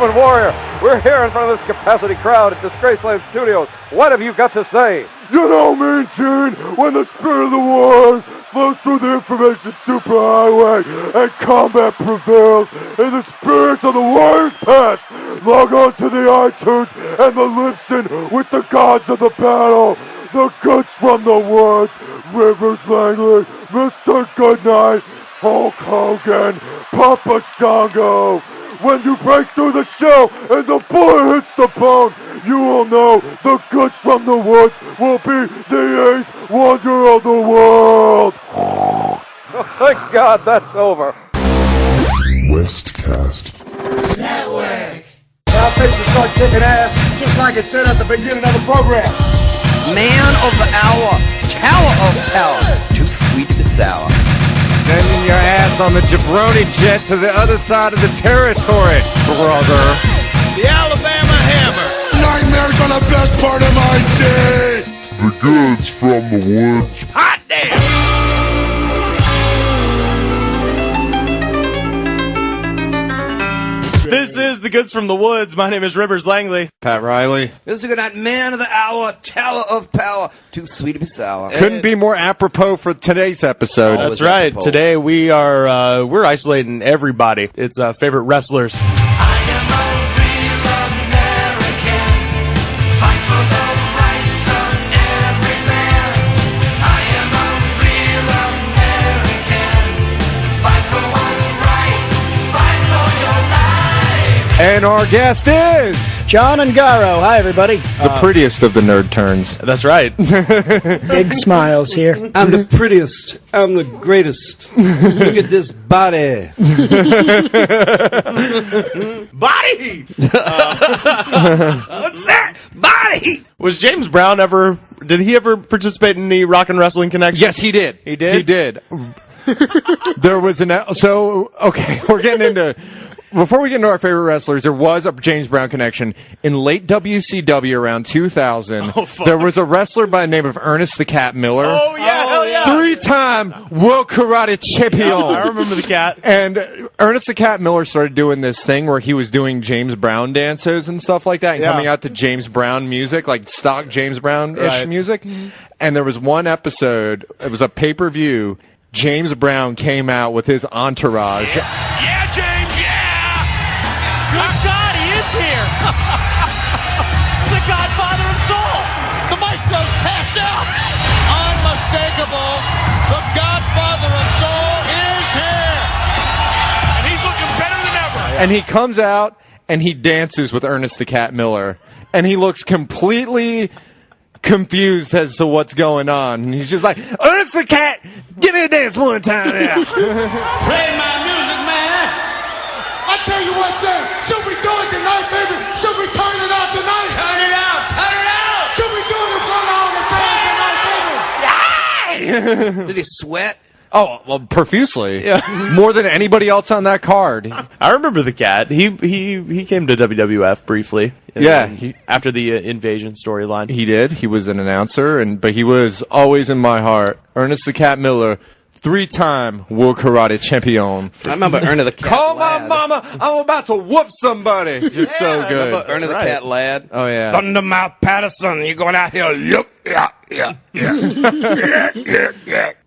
Ultimate Warrior. We're here in front of this capacity crowd at Disgraceland Studios. What have you got to say? You know, Mean Gene, when the spirit of the wars flows through the information superhighway and combat prevails in the spirits of the warriors past, log on to the iTunes and the listen with the gods of the battle. The goods from the woods, Rivers Langley, Mr. Goodnight, Hulk Hogan, Papa Shango. When you break through the shell and the bullet hits the bone, you will know the goods from the woods will be the eighth wonder of the world. Oh, thank God that's over. Westcast Network. Now things will start kicking ass, just like it said at the beginning of the program. Man of the hour, tower of power, too sweet to be sour. Sending your ass on the jabroni jet to the other side of the territory, brother. The Alabama Hammer. Nightmares on the best part of my day. The goods from the woods. Hot damn! This is the Goods from the Woods. My name is Rivers Langley. Pat Riley. This is a good night, man of the hour, tower of power, too sweet to be sour. Couldn't be more apropos for today's episode. That's right. apropos. Today we are we're isolating everybody. It's favorite wrestlers. And our guest is John Ungaro. Hi, everybody. the prettiest of the Nerdterns. That's right. Big smiles here. I'm the prettiest. I'm the greatest. Look at this body. Body. What's that? Body! Was James Brown ever? Did he ever participate in the Rock and Wrestling Connection? Yes, he did. He did? He did. There was okay, we're getting into... Before we get into our favorite wrestlers, there was a James Brown connection. In late WCW around 2000, there was a wrestler by the name of Ernest the Cat Miller. Oh, yeah, hell yeah. 3-time World Karate Champion. I remember the cat. And Ernest the Cat Miller started doing this thing where he was doing James Brown dances and stuff like that, and coming out to James Brown music, like stock James Brown-ish music. And there was one episode, it was a pay-per-view, James Brown came out with his entourage. Yeah, James, yeah! Good God, he is here! The Godfather of Soul! The maestro's passed out! Unmistakable! The Godfather of Soul is here! And he's looking better than ever! And he comes out and he dances with Ernest the Cat Miller. And he looks completely confused as to what's going on. And he's just like, Ernest the Cat, give me a dance one time now. Play my music, man! I tell you what, Jay, should we do it tonight, baby? Should we turn it out tonight? Turn it out! Turn it out! Should we do it in front of all the fans tonight, baby? Did he sweat? Oh, well, profusely. More than anybody else on that card. I remember the cat. He came to WWF briefly. After the Invasion storyline. He did. He was an announcer, but he was always in my heart. Ernest the Cat Miller, 3-time World Karate Champion. I remember Ernest the Cat Call Lad. my mama, I'm about to whoop somebody. Just so good. I remember Ernest the Cat Lad. Oh, yeah. Thundermouth Patterson, you're going out here, look, yeah.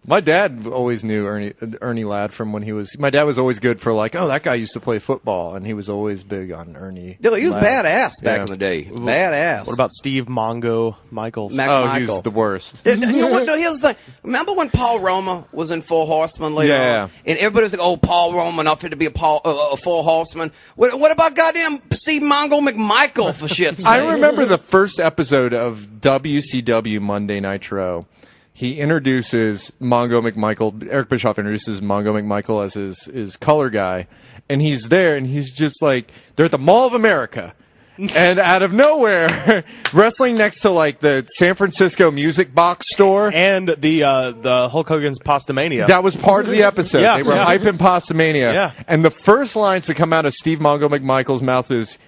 My dad always knew Ernie Ladd from when he was... My dad was always good for like, oh, that guy used to play football, and he was always big on Ernie. Yeah, he was Ladd. badass back in the day. Badass. What about Steve Mongo Michaels? He was the worst. You know what? No, here's the thing. Remember when Paul Roma was in Four Horsemen later on? And everybody was like, oh, Paul Roma, not fit to be a Four Horseman. What about goddamn Steve Mongo McMichael, for shit's sake? I remember the first episode of WCW Monday Nitro. He introduces Mongo McMichael. Eric Bischoff introduces Mongo McMichael as his color guy. And he's there, and he's just like, they're at the Mall of America. And out of nowhere, wrestling next to like the San Francisco Music Box store. And the Hulk Hogan's Pastamania. That was part of the episode. They were hyping Pastamania. Yeah. And the first lines to come out of Steve Mongo McMichael's mouth is,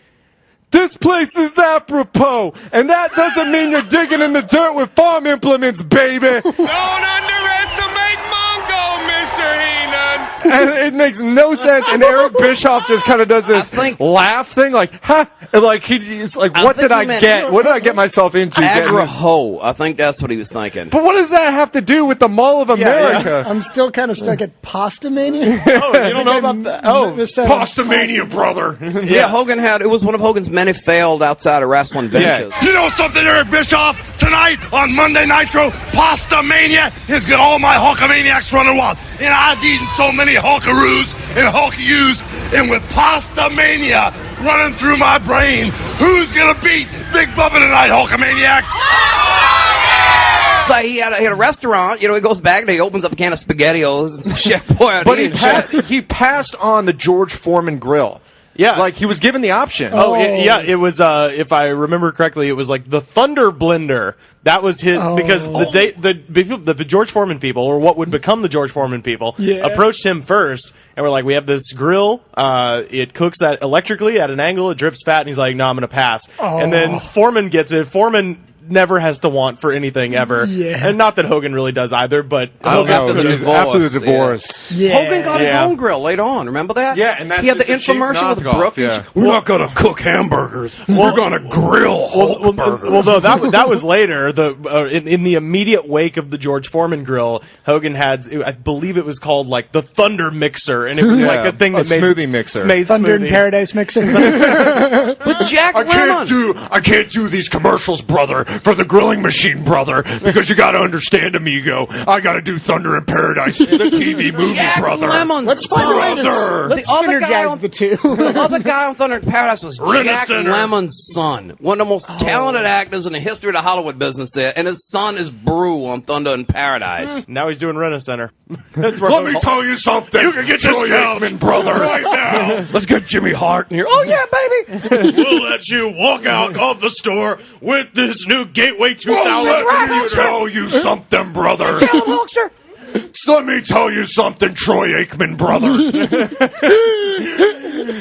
this place is apropos, and that doesn't mean you're digging in the dirt with farm implements, baby. Don't underestimate Mongo, Mr. Heenan. And it makes no sense. And Eric Bischoff just kind of does this laugh thing, like, ha! And like, he's like, what did I get? What did I get myself into? Agra-ho. I think that's what he was thinking. But what does that have to do with the Mall of America? I'm still kind of stuck at Pasta Mania. Oh, you don't know about that? Oh, Pasta Mania, brother. Yeah, Hogan it was one of Hogan's many failed outside of wrestling ventures. You know something, Eric Bischoff? Tonight on Monday Nitro, Pasta Mania has got all my Hulkamaniacs running wild. And I've eaten so many Hulkaroos and Hulkyous, and with Pasta Mania running through my brain, who's gonna beat Big Bubba tonight, Hulkamaniacs? Like he had a restaurant, he goes back and he opens up a can of SpaghettiOs and some Chef Boyardee. But he passed on the George Foreman grill. Yeah. Like, he was given the option. Oh, yeah, it was, if I remember correctly, it was like the Thunder Blender. That was his, because the George Foreman people, or what would become the George Foreman people, approached him first, and were like, we have this grill, it cooks electrically at an angle, it drips fat, and he's like, no, I'm gonna pass. And then Foreman gets it. Foreman never has to want for anything ever. And not that Hogan really does either, but after the divorce. Hogan got his own grill later on, remember that? Yeah, and that's he had the infomercial with Brooke. We're not gonna cook hamburgers. We're gonna grill Hulk burgers. Well, no, that was later. In the immediate wake of the George Foreman grill, Hogan had, I believe it was called like the Thunder Mixer, and it was like a thing that made smoothie mixer, made Thunder in smoothies. Paradise Mixer. With Jack Lemmon. I can't do these commercials, brother, for the grilling machine, brother, because you gotta understand, amigo. I gotta do Thunder in Paradise, the TV movie, Jack brother. Lemmon's Let's find a way to let's synergize the two. The other guy on Thunder in Paradise was Jack Center. Lemon's son, one of the most talented actors in the history of the Hollywood business there, and his son is Brew on Thunder in Paradise. Now he's doing Rent-A-Center. That's where Let me tell you something. You can get this Aikman, brother, right now. Let's get Jimmy Hart in here. Oh yeah, baby. We'll let you walk out of the store with this new Gateway 2000. right, Let me tell you something, brother. Tell him, Hulkster. Let me tell you something, Troy Aikman, brother.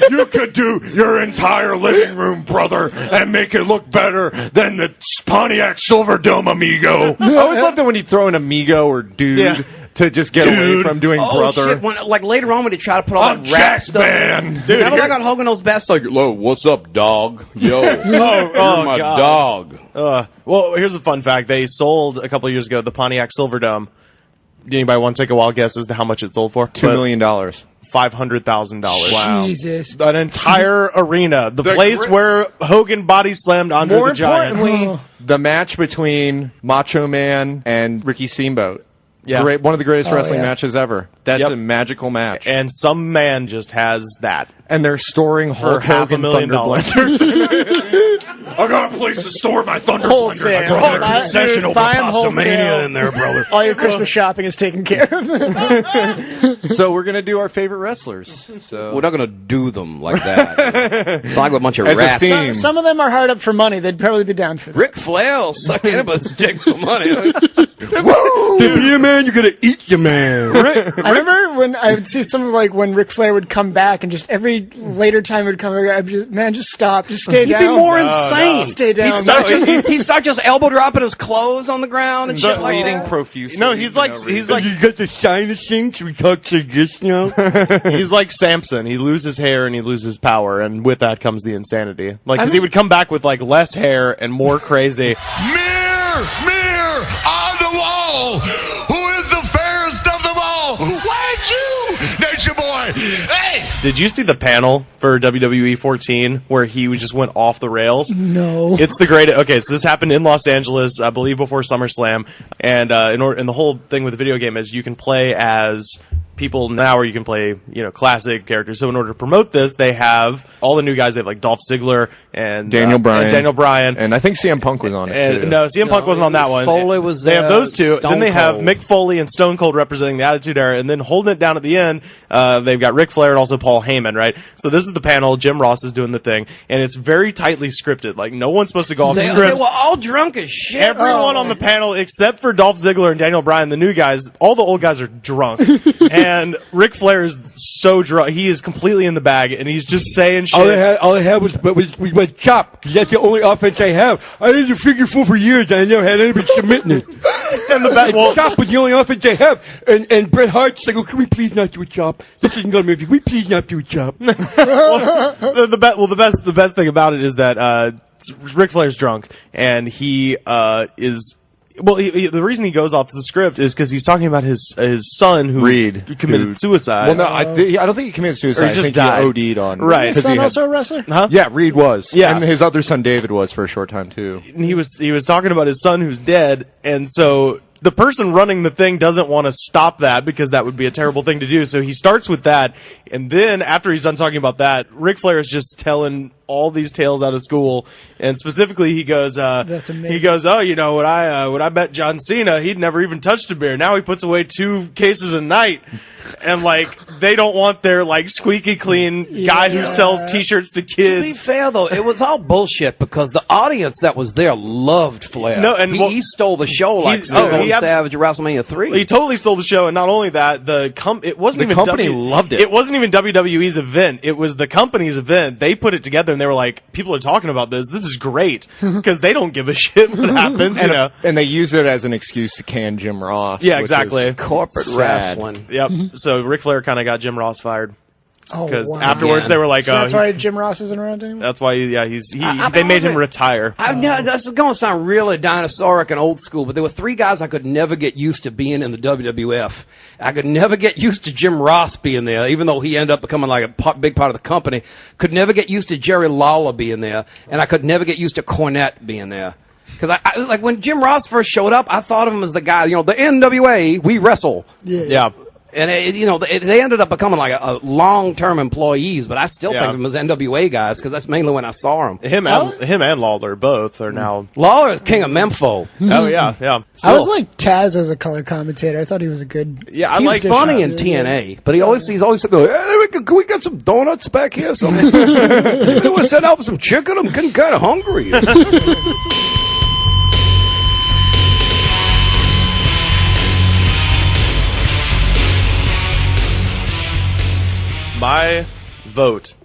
You could do your entire living room, brother, and make it look better than the Pontiac Silverdome, amigo. I always loved it when he'd throw an amigo or dude to just get away from doing brother. Shit, like later on when they try to put all I'm that rap Jack stuff Man. in. Dude, remember I got Hogan those best like, Hello, what's up, dog? Yo, you're my dog. Well, here's a fun fact. They sold a couple of years ago the Pontiac Silverdome. Anybody want to take a wild guess as to how much it sold for? $2 million. $500,000. Wow. Jesus. An entire arena. The place where Hogan body slammed Andre More the Giant. importantly, the match between Macho Man and Ricky Steamboat. Yeah. One of the greatest wrestling matches ever. That's a magical match. And some man just has that. And they're storing For Hulk Hogan $500,000. Thunder Blender. I got a place to store my Thunder Wholesale. Blenders. I got Buy- a concession over buy 'em Pasta wholesale. Mania in there, brother. All your Christmas shopping is taken care of. So we're going to do our favorite wrestlers. So we're not gonna do them like that. It's like a bunch of As a rats. theme. Some of them are hard up for money. They'd probably be down for that. Ric Flair will suck anybody's dick for money. To be a man, you gotta eat your man. I remember when I would see some like when Ric Flair would come back, and just every later time he would come back, I'd just, man, just stop, just stay He'd down. be more insane. Stay down. He'd start just elbow dropping his clothes on the ground and shit like bleeding that. profusely. No, he's like You got the sinus thing? Should we talk to this now? he's like Samson. He loses hair and he loses power, and with that comes the insanity. Like, because he would come back with like less hair and more crazy. Mirror, mirror on the wall. Who is the fairest of them all? Why you, Nature Boy? Hey! Did you see the panel for WWE 14 where he just went off the rails? No. It's the greatest. Okay, so this happened in Los Angeles, I believe, before SummerSlam, and and the whole thing with the video game is you can play as people now, or you can play, classic characters. So in order to promote this, they have all the new guys. They have like Dolph Ziggler and Daniel Bryan. and And I think CM Punk was on it, and too. no, CM Punk wasn't on that one. Foley was They have those two. Stone Then they have Cold. Mick Foley and Stone Cold representing the Attitude Era, and then holding it down at the end, they've got Ric Flair and also Paul Heyman, right? So this is the panel. Jim Ross is doing the thing, and it's very tightly scripted. Like, no one's supposed to go off They script. were all drunk as shit. Everyone on the panel, except for Dolph Ziggler and Daniel Bryan, the new guys, all the old guys are drunk. And Ric Flair is so drunk. He is completely in the bag, and he's just saying shit. All I had was my chop, because that's the only offense I have. I did a figure four for years, and I never had anybody submitting it. And the chop was the only offense they have. And Bret Hart's like, can we please not do a chop? This isn't gonna be. Can we please not do a chop? the best thing about it is that Ric Flair's drunk, and he is. Well, the reason he goes off the script is because he's talking about his son who committed suicide. Well, no, I don't think he committed suicide. Or he just I think died. he OD'd on. Right. His son also a wrestler? Huh? Yeah, Reed was. Yeah. And his other son David was for a short time too. He was talking about his son who's dead, and so the person running the thing doesn't want to stop that because that would be a terrible thing to do. So he starts with that, and then after he's done talking about that, Ric Flair is just telling all these tales out of school, and specifically he goes, That's amazing. he goes, oh, you know, when I met John Cena, he'd never even touched a beer. Now he puts away 2 cases a night. And like they don't want their like squeaky clean guy who sells T-shirts to kids. To be fair though, it was all bullshit because the audience that was there loved Flair. No, and he stole the show like Stone Savage at WrestleMania 3. He totally stole the show, and not only that, it wasn't even company loved it. It wasn't even WWE's event. It was the company's event. They put it together, and they were like, "People are talking about this. This is great," because they don't give a shit what happens, you know. And they use it as an excuse to can Jim Ross. Yeah, exactly. Corporate wrestling. Yep. So Ric Flair kind of got Jim Ross fired. Oh, Because wow. afterwards they were like, So that's why Jim Ross isn't around anymore? That's why, they made him retire. That's going to sound really dinosauric and old school, but there were 3 guys I could never get used to being in the WWF. I could never get used to Jim Ross being there, even though he ended up becoming like a big part of the company. Could never get used to Jerry Lawler being there, and I could never get used to Cornette being there. Because I like when Jim Ross first showed up, I thought of him as the guy, the NWA, we wrestle. Yeah. And, they ended up becoming like a long-term employees, but I still think of them as NWA guys because that's mainly when I saw them. Him and Lawler both are now... Lawler is king of Mempho. Oh, yeah. I was like Taz as a color commentator. I thought he was a good... Yeah, he's funny in TNA, but he's always going, hey, can we get some donuts back here? Something? You want to set out for some chicken? I'm getting kind of hungry. My vote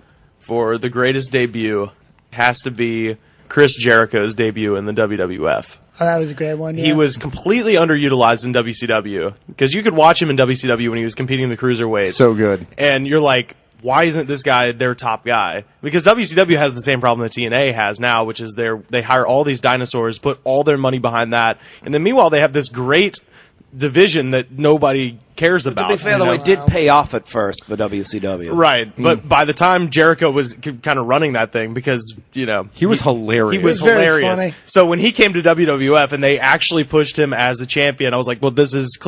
for the greatest debut has to be Chris Jericho's debut in the WWF. Oh, that was a great one. Yeah. He was completely underutilized in WCW because you could watch him in WCW when he was competing in the cruiserweight. So good. And you're like, why isn't this guy their top guy? Because WCW has the same problem that TNA has now, which is they hire all these dinosaurs, put all their money behind that, and then meanwhile they have this great division that nobody cares about. To be fair, though, it did pay off at first for WCW. Right, but by the time Jericho was kind of running that thing, because, he was hilarious. He was hilarious. So when he came to WWF and they actually pushed him as a champion, I was like, well, this is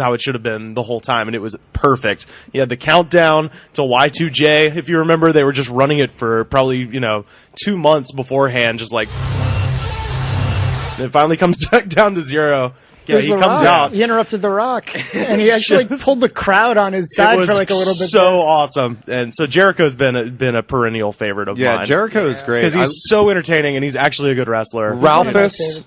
how it should have been the whole time, and it was perfect. He had the countdown to Y2J. If you remember, they were just running it for probably, 2 months beforehand, just like... And it finally comes back down to 0. Yeah, he comes out. He interrupted The Rock, and he actually pulled the crowd on his side for like a little bit. So awesome, and so Jericho's been a perennial favorite of mine. Yeah, Jericho is great because he's so entertaining and he's actually a good wrestler. Ralphus,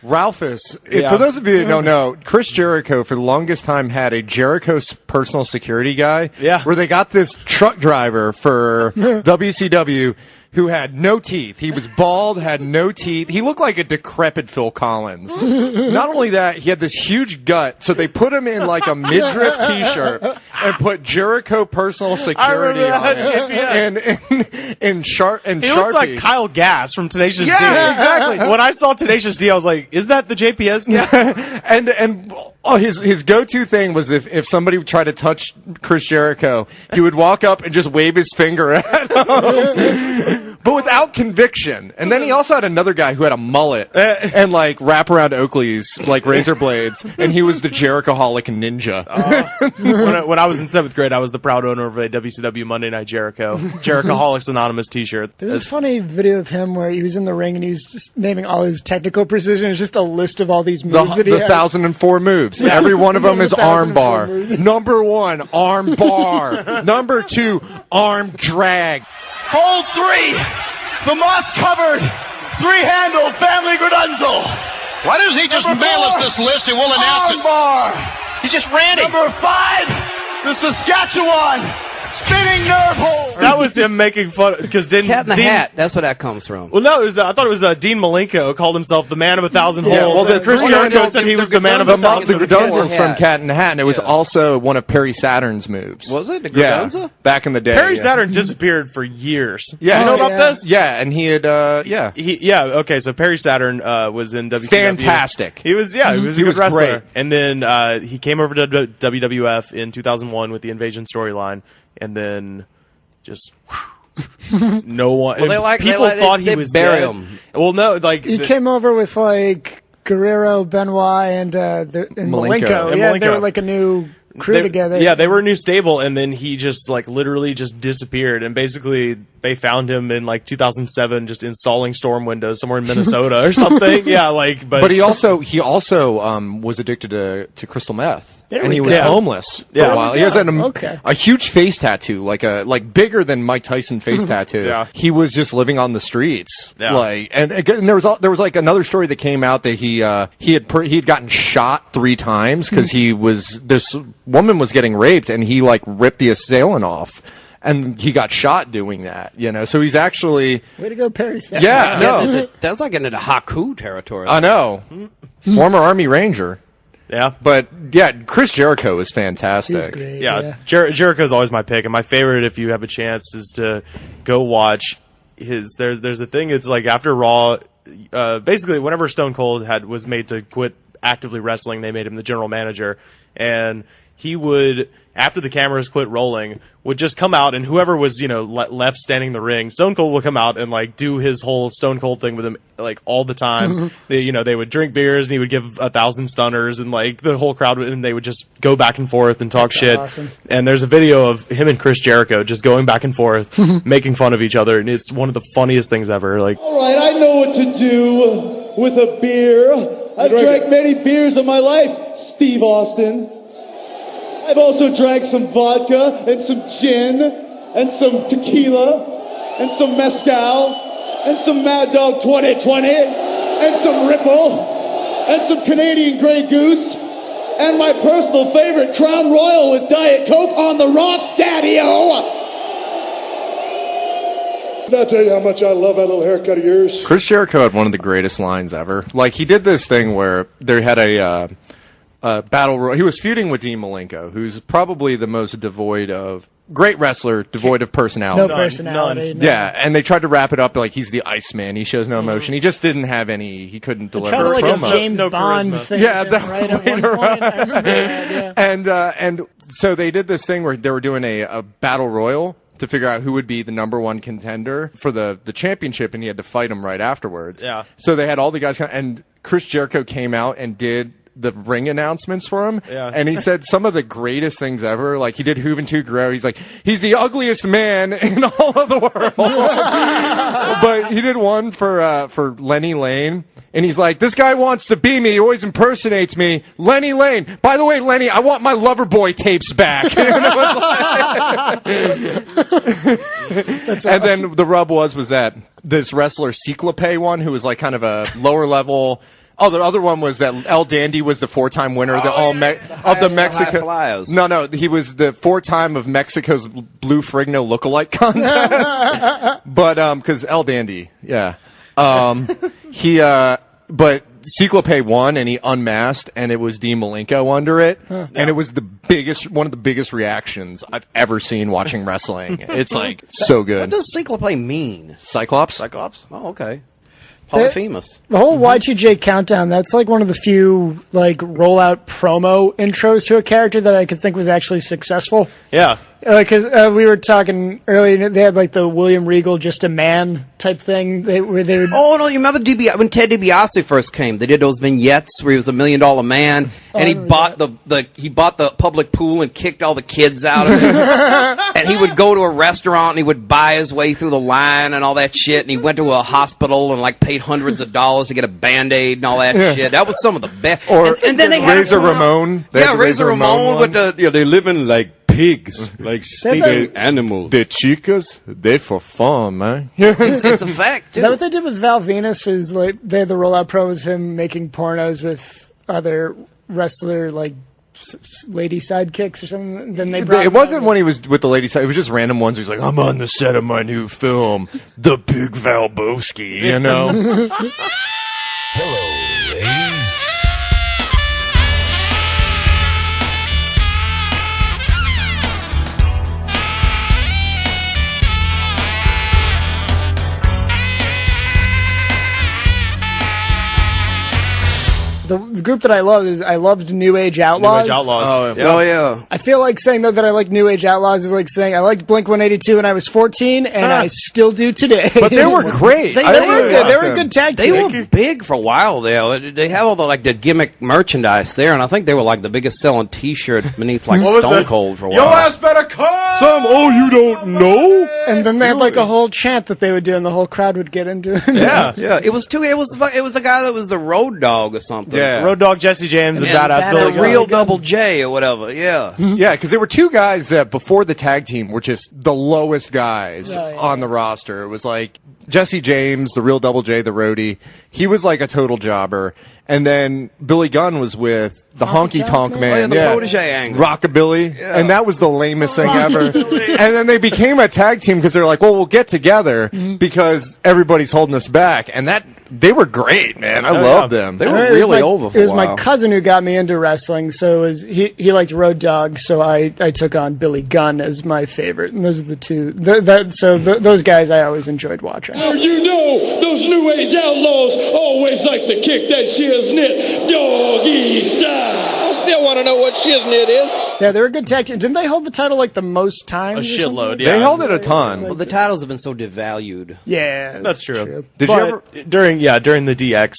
Ralphus. For those of you that don't know, Chris Jericho for the longest time had a Jericho's personal security guy. Yeah. Where they got this truck driver for WCW. Who had no teeth. He was bald, had no teeth. He looked like a decrepit Phil Collins. Not only that, he had this huge gut, so they put him in like a midriff t-shirt and put Jericho personal security on it. And Sharpie. He looks like Kyle Gass from Tenacious D. Yeah, exactly. When I saw Tenacious D, I was like, is that the JPS guy? And his go-to thing was if somebody would try to touch Chris Jericho, he would walk up and just wave his finger at him. But without conviction. And then he also had another guy who had a mullet and like wraparound Oakleys, like razor blades, and he was the Jerichoholic ninja. When I was in 7th grade, I was the proud owner of a WCW Monday Night Jericho Jerichoholics Anonymous t-shirt. There was a funny video of him where he was in the ring and he was just naming all his technical precision. It's just a list of all these moves that he had. 1,004 moves. Yeah. Every one of them is arm bar. Number 1, arm bar. Number 2, arm drag. Hold 3, the moss-covered, 3-handle family gradunzel. Why doesn't he just mail us this list and we'll announce it? Bar. He's just ranting. Number 5, the Saskatchewan spinning nerd hole. That was him making fun because Cat in the Hat. That's where that comes from. Well, no, I thought it was Dean Malenko called himself the man of 1,000 holes. Yeah, well, Chris Jericho said he was the man of the 1,000 Gredonza was from Cat in the Hat, and it was also one of Perry Saturn's moves. Was it the Yeah, Gredonza? back in the day. Perry Saturn disappeared for years. Yeah, you know about this? Yeah, and he had Okay, so Perry Saturn was in WCW. Fantastic. He was a He good was wrestler. great. And then he came over to WWF in 2001 with the Invasion storyline, and then just no one. Well, people thought he was bury dead. him. Well, no, He came over with like Guerrero, Benoit, and Malenko. And Yeah, they Malenko. were like a new crew together. Yeah, they were a new stable, and then he just literally just disappeared. And basically, they found him in 2007, just installing storm windows somewhere in Minnesota or something. Yeah, but he also was addicted to crystal meth. And he was homeless for a while. He has a huge face tattoo, like bigger than Mike Tyson face tattoo. Yeah. He was just living on the streets. Yeah. And there was another story that came out that he had gotten shot 3 times because this woman was getting raped and he ripped the assailant off. And he got shot doing that, So he's actually way to go, Perry. Yeah, no, that's like into Haku territory. I know. Former Army Ranger. Yeah, but Chris Jericho is fantastic. Great, Jericho's always my pick, and my favorite, if you have a chance, is to go watch his. There's a thing. It's after Raw, basically whenever Stone Cold was made to quit actively wrestling, they made him the general manager, and he would, after the cameras quit rolling, would just come out, and whoever was left standing in the ring, Stone Cold would come out and do his whole Stone Cold thing with him all the time. They would drink beers and he would give 1,000 stunners, and the whole crowd, and they would just go back and forth and talk shit. Awesome. And there's a video of him and Chris Jericho just going back and forth, making fun of each other, and it's one of the funniest things ever. All right, I know what to do with a beer. I've drank many beers in my life, Steve Austin. I've also drank some vodka and some gin and some tequila and some mezcal and some Mad Dog 2020 and some Ripple and some Canadian Grey Goose and my personal favorite, Crown Royal with Diet Coke on the rocks, Daddy-O. Did I tell you how much I love that little haircut of yours? Chris Jericho had one of the greatest lines ever. He did this thing where they had a battle. He was feuding with Dean Malenko, who's probably the most devoid of personality. No personality. None. Yeah, and they tried to wrap it up he's the Iceman. He shows no emotion. He just didn't have any. He couldn't deliver a promo. A James Bond thing. Yeah, that right was at one later point. I on. remember that, yeah. And so they did this thing where they were doing a battle royal to figure out who would be the number 1 contender for the championship, and he had to fight him right afterwards. Yeah. So they had all the guys come, and Chris Jericho came out and did the ring announcements for him, and he said some of the greatest things ever. He did Juventud Guerrero. He's he's the ugliest man in all of the world. But he did one for Lenny Lane, and he's like, this guy wants to be me. He always impersonates me. Lenny Lane. By the way, Lenny, I want my Loverboy tapes back. And then the rub was that this wrestler Cyclope one, who was kind of a lower level. Oh, the other one was that El Dandy was the 4-time winner of the Mexico. No, he was the 4-time of Mexico's Blue Frigno lookalike contest. But because El Dandy, but Cyclope won and he unmasked, and it was Dean Malenko under it, and it was one of the biggest reactions I've ever seen watching wrestling. It's so good. What does Cyclope mean? Cyclops. Oh, okay. Polyphemus. The whole Y2J countdown, that's one of the few rollout promo intros to a character that I could think was actually successful. Yeah. Because we were talking earlier, they had the William Regal Just a Man type thing. They would. Oh no! You remember when Ted DiBiase first came? They did those vignettes where he was the $1 Million Man, and he bought the public pool and kicked all the kids out of it. And he would go to a restaurant and he would buy his way through the line and all that shit. And he went to a hospital and paid hundreds of dollars to get a Band-Aid and all that shit. That was some of the best. And then they had Razor Ramon. Razor Ramon with the they live in pigs, sleeping animals. The chicas, they for fun, man. It's a fact, too. Is that what they did with Val Venus? Is they had the rollout pro was him making pornos with other wrestler lady sidekicks or something. Then they brought It wasn't when he was with the lady side. It was just random ones. He's like, I'm on the set of my new film, The Big Valboski, you know? Hello, ladies. The group that I loved New Age Outlaws. New Age Outlaws. Oh, yeah. I feel like saying though that I like New Age Outlaws is like saying I liked Blink-182 when I was 14, and I still do today. But they were great. They were good. They were a good tag They team. were big for a while there. They have all the gimmick merchandise there, and I think they were like the biggest selling T-shirt beneath like Stone Cold for a while. Your ass better come! Some, you don't know? And then they had like a whole chant that they would do, and the whole crowd would get into it. Yeah. It was the guy that was the Road Dogg or something. Yeah. Road Dogg Jesse James and Badass Billy Gunn. Real Double J or whatever. Yeah. Yeah, because there were two guys that before the tag team were just the lowest guys on the roster. It was like Jesse James, the Real Double J, the roadie. He was like a total jobber. And then Billy Gunn was with the Honky Tonk Man. the protege angle. Rockabilly. And that was the lamest thing ever. And then they became a tag team because they're like, well, we'll get together because everybody's holding us back. And they were great, man. I loved them. They were really over for a It was while. my cousin who got me into wrestling, so he liked Road Dogg, so I took on Billy Gunn as my favorite. And those are the two. Those guys I always enjoyed watching. Now you know those New Age Outlaws always like to kick that shiznit doggy style. I still want to know what shiznit is. Yeah, they were a good tag team. Didn't they hold the title like the most times? A shitload, They held it a ton. Well, the titles have been so devalued. Yeah, That's true. Did you ever during the DX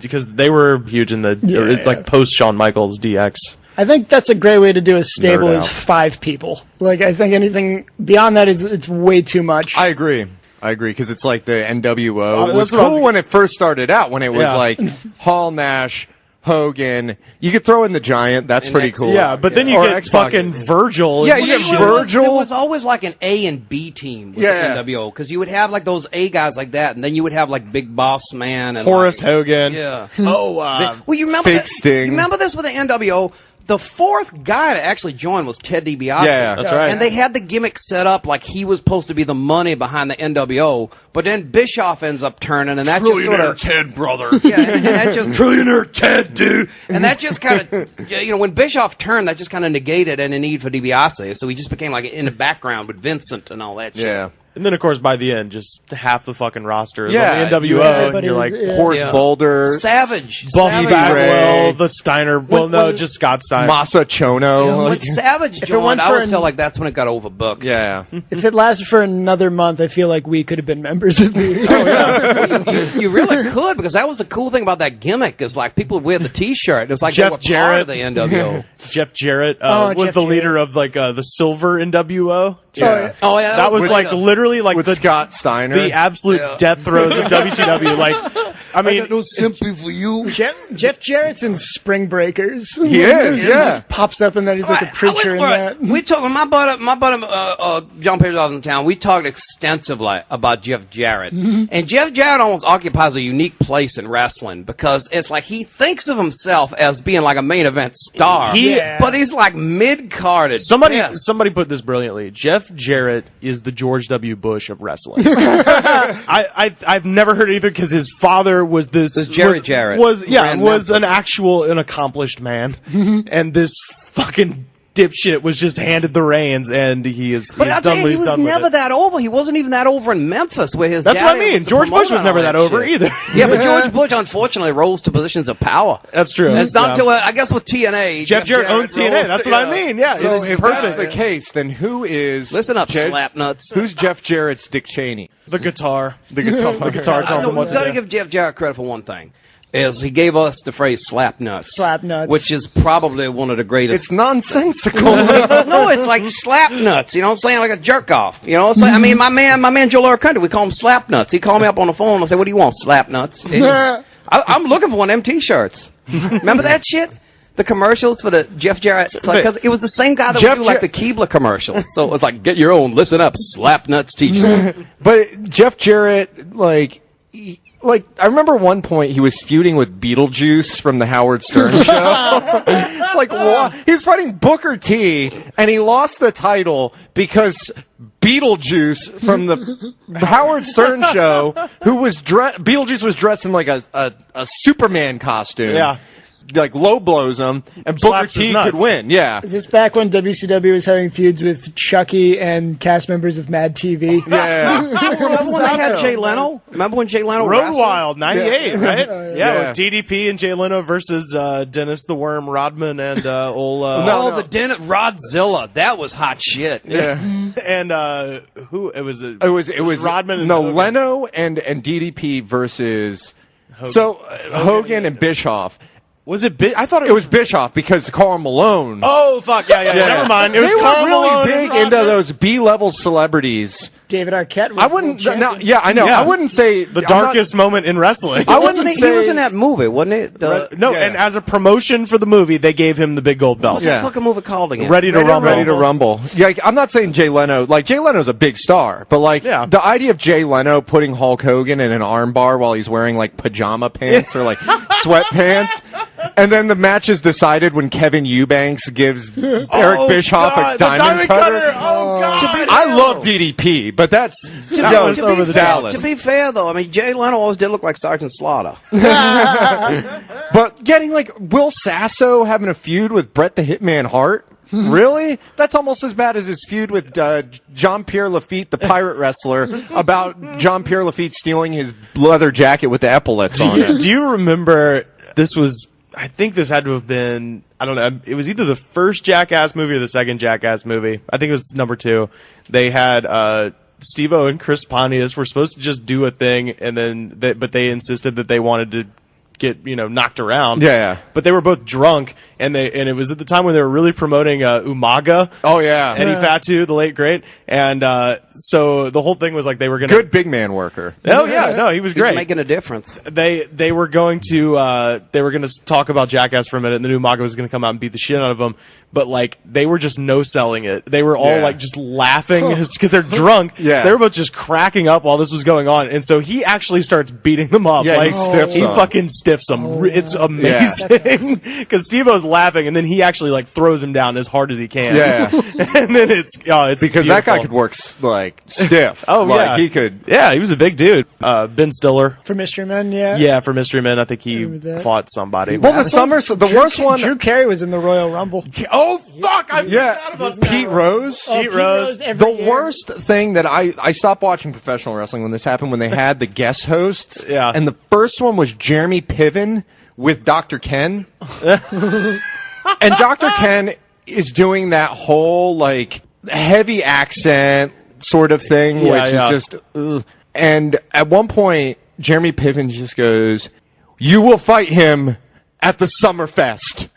because they were huge in the like post Shawn Michaels DX. I think that's a great way to do a stable Nerd is out. 5 people. Like, I think anything beyond that it's way too much. I agree because it's like the NWO. It was that's what I cool was- when it first started out, when it was Yeah. like Hall, Nash, Hogan. You could throw in the Giant. That's And pretty X- cool. Yeah, but then you Or get X-Pac. fucking Virgil. Yeah, and you get shit. Virgil. There was always like an A and B team with Yeah. the NWO because you would have like those A guys like that, and then you would have like Big Boss Man and Horace like, Hogan. Yeah. Oh, Well, you remember Fake Sting. You remember this with the NWO? The fourth guy to actually join was Ted DiBiase. Yeah, that's right. And they had the gimmick set up like he was supposed to be the money behind the NWO, but then Bischoff ends up turning, and that just sort of Ted, brother. yeah, and that just Trillionaire Ted, dude. and that just kind of when Bischoff turned, that just kind of negated any need for DiBiase, so he just became like in the background with Vincent and all that shit. Yeah. And then, of course, by the end, just half the fucking roster is Yeah, on the NWO, you- and everybody you're was- like, yeah. Horace Yeah. Boulder. Savage, Buffy Savage Bagwell, Ray. the Steiner. Well, no, when- just Scott Steiner. Masa Chono. When Like, Savage it joined, went I for always an- felt like that's when it got overbooked. yeah. If it lasted for another month, I feel like we could have been members of the. You really could, because that was the cool thing about that gimmick is like people would wear the T-shirt. It was like Jeff they were part Jarrett. of the NWO. Jeff Jarrett Oh, was Jeff the Jarrett. leader of like the Silver NWO. Yeah. Oh yeah, That was like literally like With the Scott Steiner. the absolute death throes of WCW. Like, I mean, No sympathy for you. Jeff Jarrett's in Spring Breakers. He is, He yeah. just pops up and then he's like a preacher in that. We talked. My buddy, John Page was in town. We talked extensively about Jeff Jarrett, and Jeff Jarrett almost occupies a unique place in wrestling because it's like he thinks of himself as being like a main event star, but he's like mid carded. somebody put this brilliantly. Jeff Jarrett is the George W. Bush of wrestling. I've never heard it either because his father was Jerry Jarrett. was Ran Memphis. an accomplished man, and this fucking dipshit was just handed the reins, and he's But I'll tell done you, what he he's was done with never it. that over. He wasn't even that over in Memphis, where his That's what I daddy mean. was the George Bush promoter was and never all that over shit. either. Yeah, but George Bush unfortunately rose to positions of power. That's true. It's not Yeah. till I guess with TNA. Jeff Jarrett owns TNA. rose That's to- what I mean. Yeah, So it's if perfect. that's the case, then who is... Listen up, slapnuts. Who's Jeff Jarrett's Dick Cheney? The guitar. The guitar. The guitar tells him what We've to got to do. give Jeff Jarrett credit for one thing. Is he gave us the phrase slap nuts. Slap nuts. Which is probably one of the greatest. It's nonsensical. No, it's like slap nuts. You know what I'm saying? Like a jerk off. You know what I'm saying? I mean, my man Joe Laracunta, we call him slap nuts. He called me up on the phone and said, "What do you want, slap nuts?" I'm looking for one of them T-shirts. Remember that shit? The commercials for the Jeff Jarrett, because it was the same guy that would do like the Keebler commercials. So it was like, get your own, listen up, slap nuts T-shirt. But Jeff Jarrett, like, like, I remember one point he was feuding with Beetlejuice from the Howard Stern show. It's like, what? He was fighting Booker T, and he lost the title because Beetlejuice from the Howard Stern show, who was Beetlejuice was dressed in like a Superman costume. Yeah. Like low blows him, and Booker T could win. Yeah. Is this back when WCW was having feuds with Chucky and cast members of Mad TV? Yeah. Remember when they had Jay Leno? Remember when Jay Leno Road wrestled? Wild, 98, right? Yeah. With DDP and Jay Leno versus Dennis the Worm Rodman and the Dennis Rodzilla. That was hot shit. Yeah. And who it was? It was Rodman. And no, Hogan. Leno and DDP versus Hogan and Bischoff. Was it? I thought it was Bischoff because Karl Malone. Oh fuck yeah. Never mind. It was they Karl were really Malone big and into those B-level celebrities. David Arquette was I wouldn't. world No, champion. yeah, I know. Yeah. I wouldn't say the darkest moment in wrestling. I wouldn't He say was in that movie, wasn't it? And as a promotion for the movie, they gave him the big gold belt. What's that fucking movie called again? Ready to Rumble. Ready to Rumble. Yeah, like, I'm not saying Jay Leno. Like Jay Leno's a big star, but like the idea of Jay Leno putting Hulk Hogan in an armbar while he's wearing like pajama pants or like sweatpants. And then the match is decided when Kevin Eubanks gives Eric Bischoff a diamond cutter. Oh God! I love DDP, but that's Dallas. To be fair, though, I mean, Jay Leno always did look like Sergeant Slaughter. But getting like Will Sasso having a feud with Bret the Hitman Hart. Really? That's almost as bad as his feud with Jean-Pierre Lafitte, the pirate wrestler, about Jean-Pierre Lafitte stealing his leather jacket with the epaulets on it. Do you remember this was... I think this had to have been, I don't know, it was either the first Jackass movie or the second Jackass movie. I think it was number 2. They had Steve-O and Chris Pontius were supposed to just do a thing, and then but they insisted that they wanted to get knocked around. Yeah. But they were both drunk, and it was at the time when they were really promoting Umaga. Oh yeah, Eddie Fatu, the late great, and so the whole thing was like they were gonna good big man worker. Oh yeah, no, he was great, making a difference. They were going to talk about Jackass for a minute, and then Umaga was going to come out and beat the shit out of them. But like they were just no selling it. They were all like just laughing because they're drunk. Yeah, so they were both just cracking up while this was going on. And so he actually starts beating them up. Yeah, like he fucking stiffs them. It's amazing because Steve-O's laughing, and then he actually like throws him down as hard as he can. Yeah, and then it's because beautiful. That guy could work like stiff. Oh like, yeah, he could. Yeah, he was a big dude. Ben Stiller For Mystery Men, yeah. Yeah, for Mystery Men, I think he fought somebody. Well, the worst one. Drew Carey was in the Royal Rumble. Oh fuck! I forgot about that. Pete Rose. Pete Rose. The worst thing that I stopped watching professional wrestling when this happened, when they had the guest hosts. Yeah. And the first one was Jeremy Piven with Dr. Ken. And Dr. Ken is doing that whole like heavy accent sort of thing, which is just. Ugh. And at one point, Jeremy Piven just goes, "You will fight him at the Summerfest."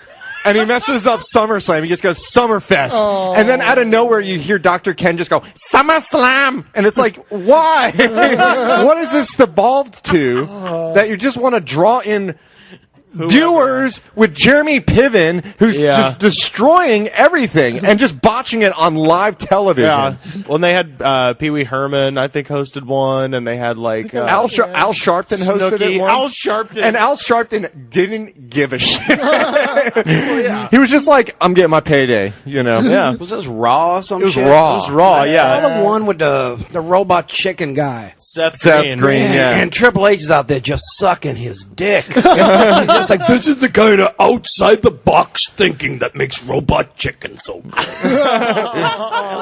And he messes up SummerSlam. He just goes, Summerfest. Oh. And then out of nowhere, you hear Dr. Ken just go, SummerSlam. And it's like, why? What has this evolved to that you just want to draw in viewers with Jeremy Piven, who's just destroying everything and just botching it on live television. Yeah. Well, and they had Pee Wee Herman, I think, hosted one, and they had like Al Sharpton hosted it once. Al Sharpton, and Al Sharpton didn't give a shit. He was just like, "I'm getting my payday," Yeah. Was this Raw or some It was shit? Raw. It was Raw. I Yeah. saw the one with the robot chicken guy. Seth Green. Yeah. And Triple H is out there just sucking his dick. He's just like, This is the kind of outside the box thinking that makes robot chicken so good.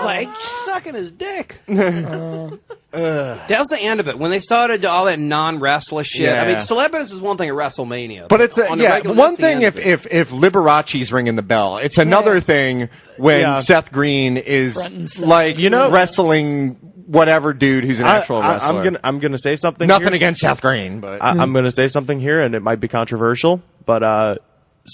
like sucking his dick. That was the end of it. When they started all that non-wrestler shit. Yeah. I mean, celebrities is one thing at WrestleMania. But it's on the regular, one that's the thing end of it. if Liberace's ringing the bell. It's another thing when Seth Green is like wrestling whatever dude who's an actual wrestler. I'm gonna say something. Nothing here. against Seth Green, but I'm gonna say something here, and it might be controversial, but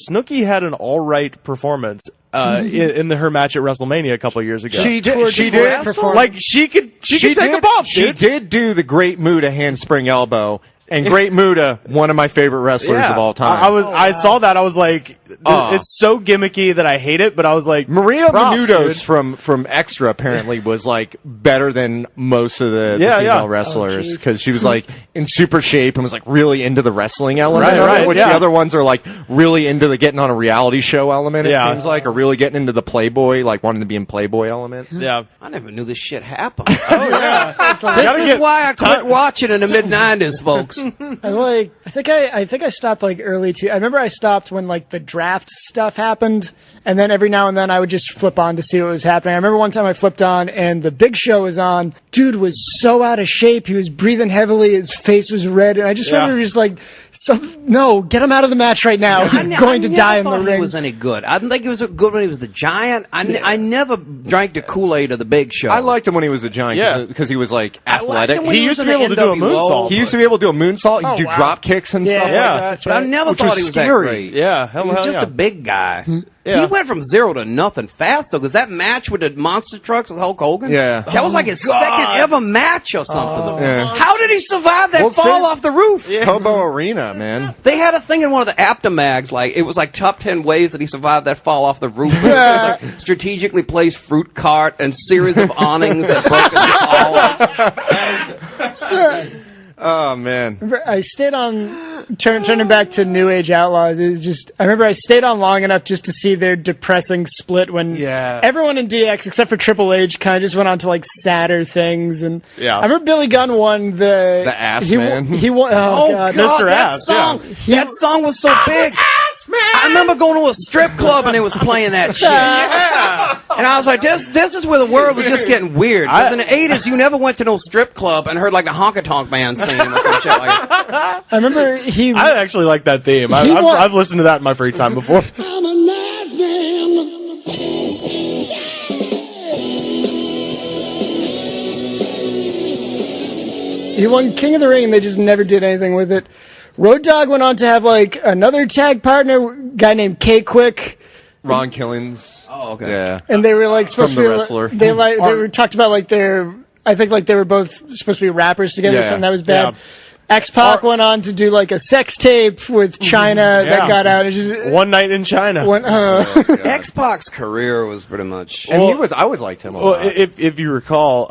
Snooki had an all right performance in her match at WrestleMania a couple years ago. She did. Like she could take a bump. She dude. did do the great Muta handspring elbow. And Great Muta, one of my favorite wrestlers of all time. I saw that. I was like, it's so gimmicky that I hate it. But I was like, Maria props, Menounos dude. from Extra apparently was like better than most of the female wrestlers because she was like in super shape and was like really into the wrestling element, of it, which the other ones are like really into the getting on a reality show element. It seems like, or really getting into the Playboy, like wanting to be in Playboy element. Yeah, I never knew this shit happened. This is why I quit watching in the mid-90s, folks. I think I stopped like early I remember I stopped when like the draft stuff happened, and then every now and then I would just flip on to see what was happening. I remember one time I flipped on and the Big Show was on. Dude was so out of shape. He was breathing heavily. His face was red, and I just remember just like, no, get him out of the match right now. He's going to die in the ring. He was any good. I didn't think he was good when he was the Giant. I never drank the Kool-Aid of the Big Show. I liked him when he was a Giant because he was like athletic. He used to be able to do a moonsault. He used to be able to do a moonsault, do drop kicks and stuff like that. But I never thought he was that great. Yeah, he was just a big guy. Yeah. He went from 0 to nothing fast, though, because that match with the monster trucks with Hulk Hogan, that was like his second ever match or something. How did he survive that fall off the roof? Hobo Arena, man. They had a thing in one of the Aptomags, like, it was like top 10 ways that he survived that fall off the roof. It was like strategically placed fruit cart and series of awnings and broken falls. Oh, man. I stayed on, turning back to New Age Outlaws, it was just, I remember I stayed on long enough just to see their depressing split when everyone in DX, except for Triple H, kind of just went on to like sadder things. And I remember Billy Gunn won the Ass Man. He won, God, Mr. Ass. That song was so big. I remember going to a strip club and it was playing that shit. And I was like, this is where the world was just getting weird. Because in the 80s, you never went to no strip club and heard like a honky-tonk band's theme or some shit like that. I remember I actually like that theme. I've listened to that in my free time before. I'm a nice man. He won King of the Ring and they just never did anything with it. Road Dogg went on to have like another tag partner, guy named K-Quick. Ron Killings. Oh, okay. Yeah. And they were like supposed From to the be wrestler. They were talked about like I think like they were both supposed to be rappers together or something. That was bad. X-Pac went on to do like a sex tape with China that got out. It's just, One Night in China. X-Pac's career was pretty much. And I always liked him a lot. If you recall,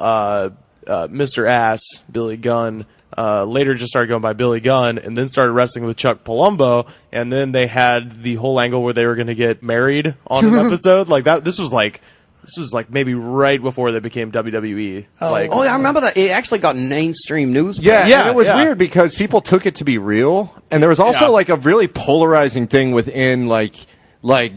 Mr. Ass, Billy Gunn, later just started going by Billy Gunn and then started wrestling with Chuck Palumbo, and then they had the whole angle where they were going to get married on an episode like that. This was like maybe right before they became WWE. I remember that. It actually got mainstream news. Yeah, and it was weird because people took it to be real, and there was also like a really polarizing thing within like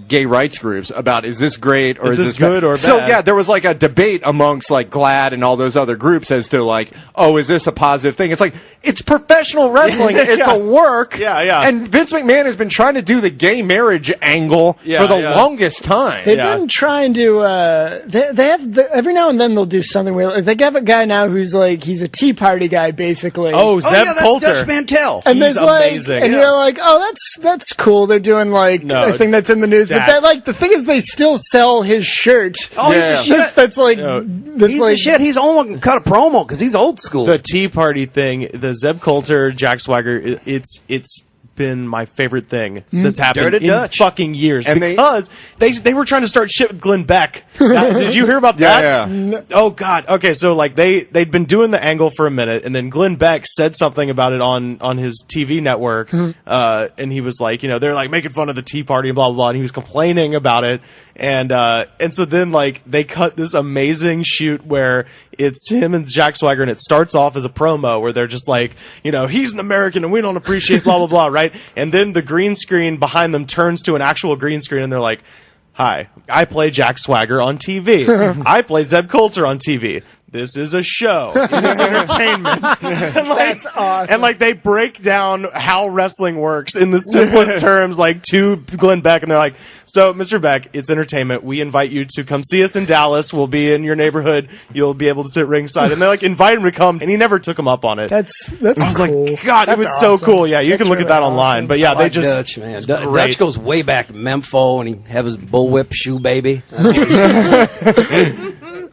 gay rights groups about is this great or is this good or bad? So there was like a debate amongst like GLAAD and all those other groups as to like, oh, is this a positive thing? It's like, it's professional wrestling. It's a work. And Vince McMahon has been trying to do the gay marriage angle for the longest time. They've been trying to. They have every now and then they'll do something weird. Like, they have a guy now who's like he's a Tea Party guy basically. Zeb Coulter. Dutch Mantel. And he's amazing. And you're like, oh, that's cool. They're doing like a thing that's in the news, but the thing is, they still sell his shirt. Oh, he's a shit. That's like he's a shit. He's only cut a promo because he's old school. The Tea Party thing, the Zeb Coulter, Jack Swagger, it's been my favorite thing that's happened in fucking years, and because they were trying to start shit with Glenn Beck. Did you hear about that? Yeah. Oh God. Okay, so like they'd been doing the angle for a minute, and then Glenn Beck said something about it on his TV network, and he was like, they're like making fun of the Tea Party and blah blah blah, and he was complaining about it, and so then like they cut this amazing shoot where it's him and Jack Swagger, and it starts off as a promo where they're just like, he's an American and we don't appreciate blah blah blah, right? And then the green screen behind them turns to an actual green screen, and they're like, hi, I play Jack Swagger on TV. I play Zeb Coulter on TV. This is a show. It is entertainment. That's awesome. And like they break down how wrestling works in the simplest terms, like to Glenn Beck, and they're like, so Mr. Beck, it's entertainment. We invite you to come see us in Dallas. We'll be in your neighborhood. You'll be able to sit ringside. And they like invite him to come, and he never took him up on it. That's I was cool. like, God, it was so cool. Yeah, you can look at that online. But yeah, I like Dutch, man. Dutch goes way back to Memphis, and he have his bullwhip shoe baby.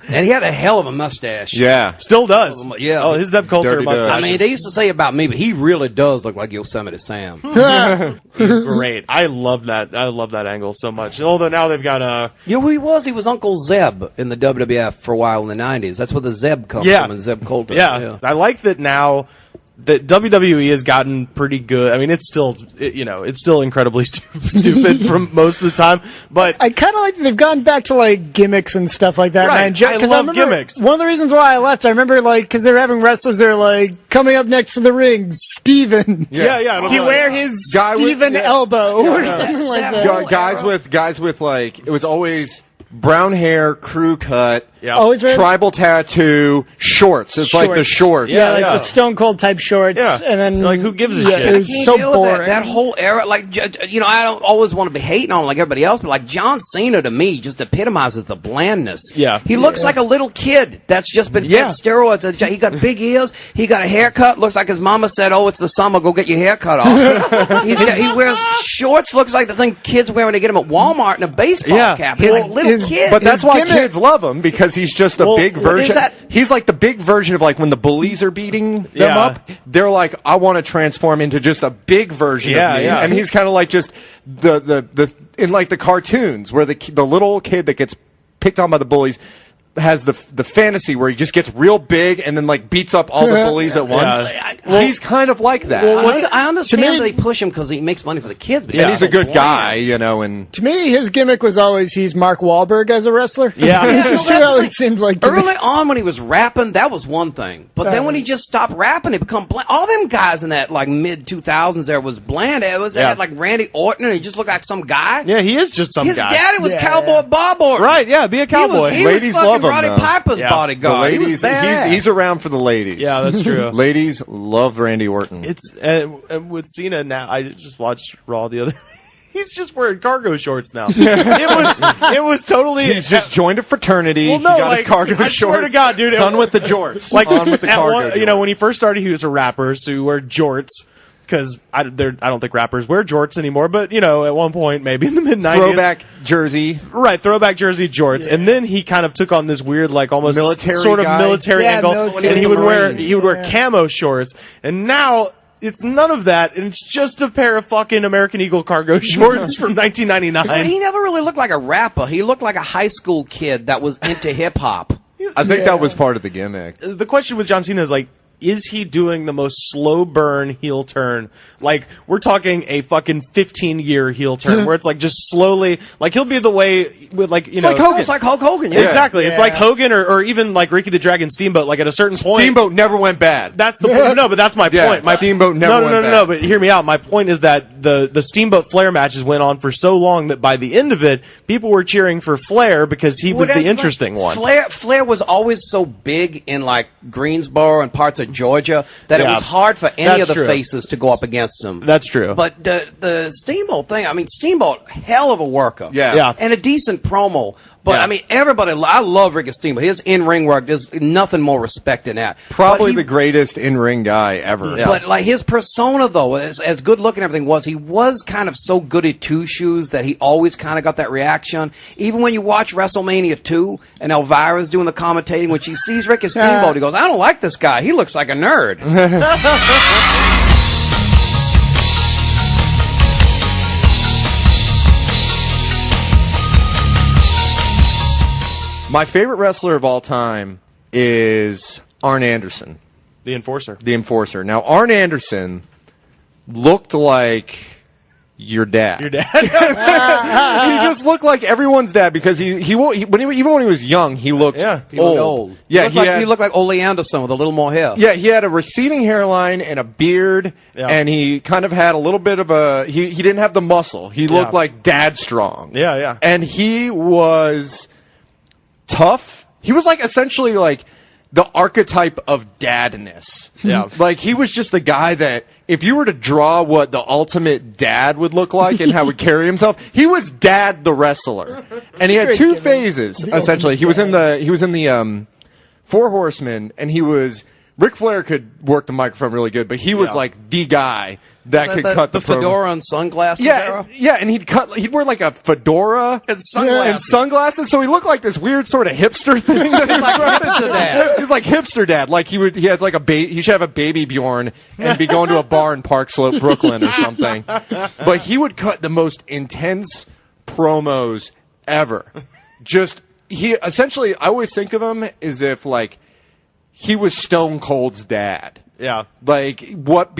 And he had a hell of a mustache. Yeah. Still does. Yeah. Oh, his Zeb Coulter Dirty mustache. I mean, they used to say about me, but he really does look like Yosemite Sam. He's great. I love that. I love that angle so much. Although now they've got You know who he was? He was Uncle Zeb in the WWF for a while in the 90s. That's where the Zeb comes from, and Zeb Coulter. Yeah. I like that now that WWE has gotten pretty good. I mean, it's still, it's still incredibly stupid from most of the time, but I kind of like that they've gone back to like gimmicks and stuff like that. Right. Man. I love gimmicks. One of the reasons why I left, I remember like because they were having wrestlers. They're like coming up next to the ring, Steven. Yeah. He wear his Steven elbow or something like that. Guys with like it was always brown hair, crew cut. Yeah. Always wearing tribal tattoo, shorts. It's like the shorts. Yeah, like the Stone Cold type shorts. Yeah. And then Like, who gives a shit? It was so boring. That whole era, like, I don't always want to be hating on like everybody else, but like John Cena to me just epitomizes the blandness. Yeah. He looks like a little kid that's just been fed steroids. He got big ears. He got a haircut. Looks like his mama said, "Oh, it's the summer. Go get your hair cut off." He wears shorts. Looks like the thing kids wear when they get him at Walmart in a baseball cap. He's like little kid. But that's why kids love him, because he's just a big version. He's like the big version of like when the bullies are beating them up. They're like, I want to transform into just a big version of me. And he's kind of like just the in like the cartoons where the little kid that gets picked on by the bullies has the fantasy where he just gets real big and then like beats up all the bullies at once. He's kind of like that. Well, I understand they push him because he makes money for the kids, but and he's a good guy, And to me, his gimmick was always he's Mark Wahlberg as a wrestler. Yeah, He's just who always seemed like to early me. on when he was rapping, that was one thing, but then when he just stopped rapping, it become bland. All them guys in that like mid 2000s there was bland. They had like Randy Orton, and he just looked like some guy. Yeah, he is just some His guy. His daddy was Cowboy Bob Orton. Right? Yeah, be a cowboy. He ladies was fucking love him. Roddy Piper's bodyguard. The ladies, he's around for the ladies. Yeah, that's true. Ladies love Randy Orton. It's with Cena now. I just watched Raw the other. He's just wearing cargo shorts now. It was totally. He's just joined a fraternity. Well, no, he got his cargo I shorts. swear to God, dude. Done with the jorts. Like on with the cargo. When he first started, he was a rapper, so he wore jorts. Because I don't think rappers wear jorts anymore, but at one point, maybe in the mid '90s, throwback jersey, right? Throwback jersey jorts, and then he kind of took on this weird, like almost military angle, and he would wear camo shorts, and now it's none of that, and it's just a pair of fucking American Eagle cargo shorts from 1999. Well, he never really looked like a rapper. He looked like a high school kid that was into hip hop. I think that was part of the gimmick. The question with John Cena is like, is he doing the most slow burn heel turn? Like, we're talking a fucking 15-year heel turn where it's like just slowly, like he'll be the way with like, It's like Hogan. It's like Hulk Hogan, yeah. Exactly. Yeah. It's like Hogan or even like Ricky the Dragon Steamboat. Like at a certain point. Steamboat never went bad. That's the point. No, but that's my point. My Steamboat never went bad. No, but hear me out. My point is that the Steamboat Flair matches went on for so long that by the end of it, people were cheering for Flair because he was the interesting one. Flair was always so big in like Greensboro and parts of Georgia that it was hard for any of the faces to go up against him. That's true. But the Steamboat thing, I mean, Steamboat, hell of a worker. Yeah. And a decent promo. But, I mean, everybody, I love Ricky Steamboat. His in-ring work, there's nothing more respect than that. Probably the greatest in-ring guy ever. Yeah. But, like, his persona, though, as good looking and everything was, he was kind of so good at two shoes that he always kind of got that reaction. Even when you watch WrestleMania 2 and Elvira's doing the commentating, when she sees Ricky Steamboat, he goes, I don't like this guy. He looks like a nerd. My favorite wrestler of all time is Arn Anderson. The Enforcer. The Enforcer. Now, Arn Anderson looked like your dad. Your dad? He just looked like everyone's dad because even when he was young, he looked old. Yeah, he looked like Ole Anderson with a little more hair. Yeah, he had a receding hairline and a beard, and he kind of had a little bit of a... He didn't have the muscle. He looked like dad strong. Yeah, yeah. And he was tough. He was like essentially like the archetype of dadness. Yeah. Like he was just the guy that if you were to draw what the ultimate dad would look like and how he would carry himself, he was Dad the wrestler. And he had two phases essentially. He was in the Four Horsemen, and he was Ric Flair could work the microphone really good, but he was like the guy that could cut the fedora and sunglasses. Yeah, and he'd wear like a fedora and sunglasses. So he looked like this weird sort of hipster thing that he was like hipster dad. He's like hipster dad. Like he had like he should have a baby Bjorn and be going to a bar in Park Slope, Brooklyn or something. But he would cut the most intense promos ever. He essentially, I always think of him as if like he was Stone Cold's dad. Yeah. Like what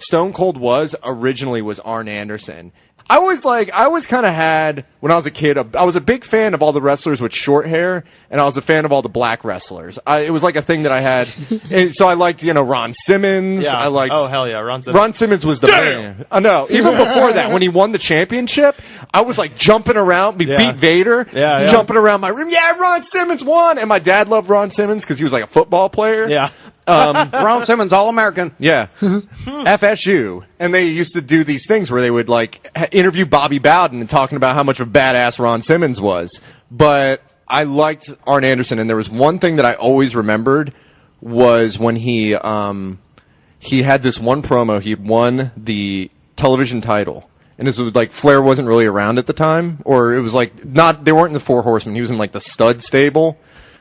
Stone Cold was originally was Arn Anderson. I always kind of had, when I was a kid, I was a big fan of all the wrestlers with short hair, and I was a fan of all the black wrestlers. It was like a thing that I had. And so I liked, Ron Simmons. Yeah. I liked. Oh, hell yeah, Ron Simmons. Ron Simmons was the man. No, even before that, when he won the championship, I was like jumping around. He beat Vader. Yeah. Jumping around my room. Yeah, Ron Simmons won. And my dad loved Ron Simmons because he was like a football player. Yeah. Ron Simmons, All-American. Yeah. FSU. And they used to do these things where they would like interview Bobby Bowden and talking about how much of a badass Ron Simmons was. But I liked Arn Anderson, and there was one thing that I always remembered was when he had this one promo. He won the television title. And this was like Flair wasn't really around at the time, or it was like they weren't in the Four Horsemen. He was in like the Stud Stable.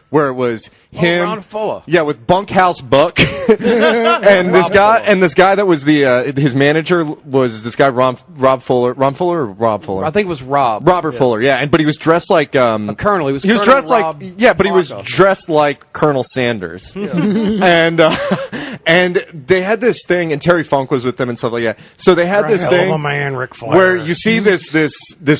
Where it was him, Ron Fuller. Yeah, with Bunkhouse Buck, and this guy that was his manager was this guy Rob Fuller. I think it was Robert Fuller. Yeah, but he was dressed like a colonel. He was dressed Rob but he was dressed like Colonel Sanders. Yeah. and they had this thing, and Terry Funk was with them and stuff like that. So they had this thing, of a man, Ric Flair, where you see this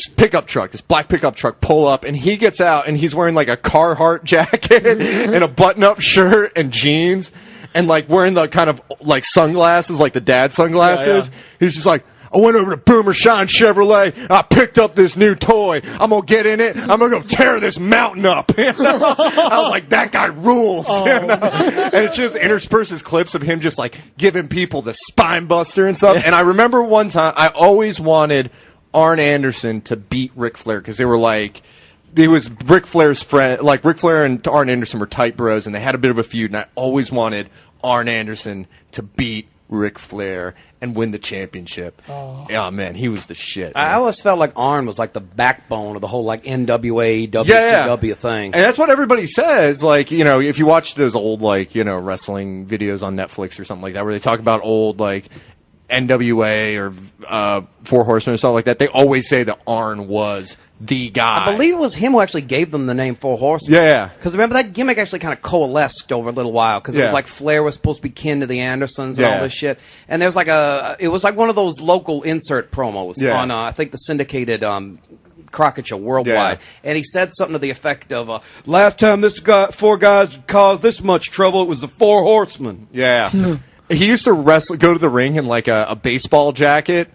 pickup truck, this black pickup truck pull up, and he gets out, and he's wearing like a Carhartt jacket and a button-up shirt and jeans, and like wearing the kind of like sunglasses, like the dad sunglasses. Yeah. He's just like, I went over to Boomer Shine Chevrolet. I picked up this new toy. I'm going to get in it. I'm going to go tear this mountain up. I was like, that guy rules. And it just intersperses clips of him just like giving people the spine buster and stuff. And I remember one time, I always wanted Arn Anderson to beat Ric Flair because they were like, he was Ric Flair's friend. Like Ric Flair and Arn Anderson were tight bros, and they had a bit of a feud. And I always wanted Arn Anderson to beat Ric Flair and win the championship. Oh man, he was the shit. Man. I always felt like Arn was like the backbone of the whole like NWA, WCW thing. And that's what everybody says. Like, if you watch those old like, wrestling videos on Netflix or something like that, where they talk about old like NWA or Four Horsemen or something like that, they always say that Arn was the guy. I believe it was him who actually gave them the name Four Horsemen. Yeah. Because remember, that gimmick actually kind of coalesced over a little while, because it was like Flair was supposed to be kin to the Andersons and all this shit. And there was like it was like one of those local insert promos on, I think, the syndicated Crockett Show worldwide. Yeah. And he said something to the effect of, last time four guys caused this much trouble, it was the Four Horsemen. Yeah. He used to go to the ring in like a baseball jacket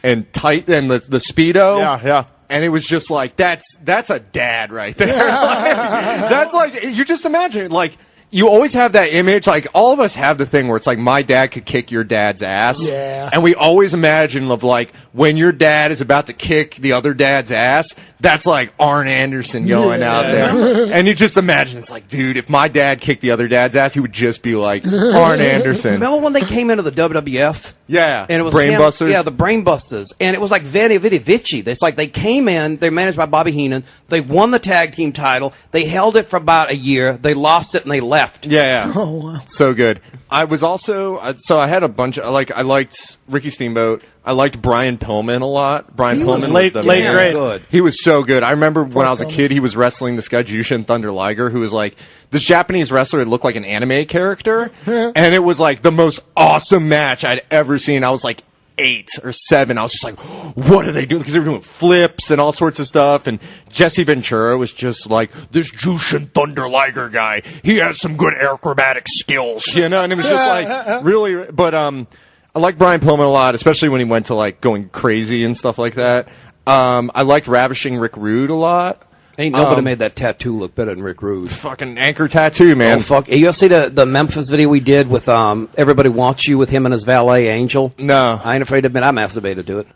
and the Speedo. Yeah. And it was just like, that's a dad right there. That's like, you just imagine, like, you always have that image, like, all of us have the thing where it's like, my dad could kick your dad's ass. Yeah. And we always imagine of, like, when your dad is about to kick the other dad's ass, that's like Arn Anderson going out there. And you just imagine, it's like, dude, if my dad kicked the other dad's ass, he would just be like Arn Anderson. Remember when they came into the WWF? Yeah. And it was Brainbusters? Yeah, the Brainbusters. And it was like Veni Vidi Vici. It's like they came in, they're managed by Bobby Heenan, they won the tag team title, they held it for about a year, they lost it, and they left. Yeah. Oh, wow. So good. I was also, I had a bunch of, I liked Ricky Steamboat. I liked Brian Pillman a lot. Brian Pillman was the late man. great. Good. He was so good. I remember when I was a kid, he was wrestling this guy, Jushin Thunder Liger, who was like, this Japanese wrestler that looked like an anime character. And it was like the most awesome match I'd ever seen. I was like 8 or 7. I was just like, what are they doing? Because they were doing flips and all sorts of stuff. And Jesse Ventura was just like, this Jushin Thunder Liger guy, he has some good acrobatic skills, And it was just like, really, but, I like Brian Pillman a lot, especially when he went to like going crazy and stuff like that. I liked Ravishing Rick Rude a lot. Ain't nobody made that tattoo look better than Rick Rude. Fucking anchor tattoo, man. Oh, fuck. You ever see the Memphis video we did with Everybody Wants You with him and his valet, Angel? No. I ain't afraid to admit I masturbated to it.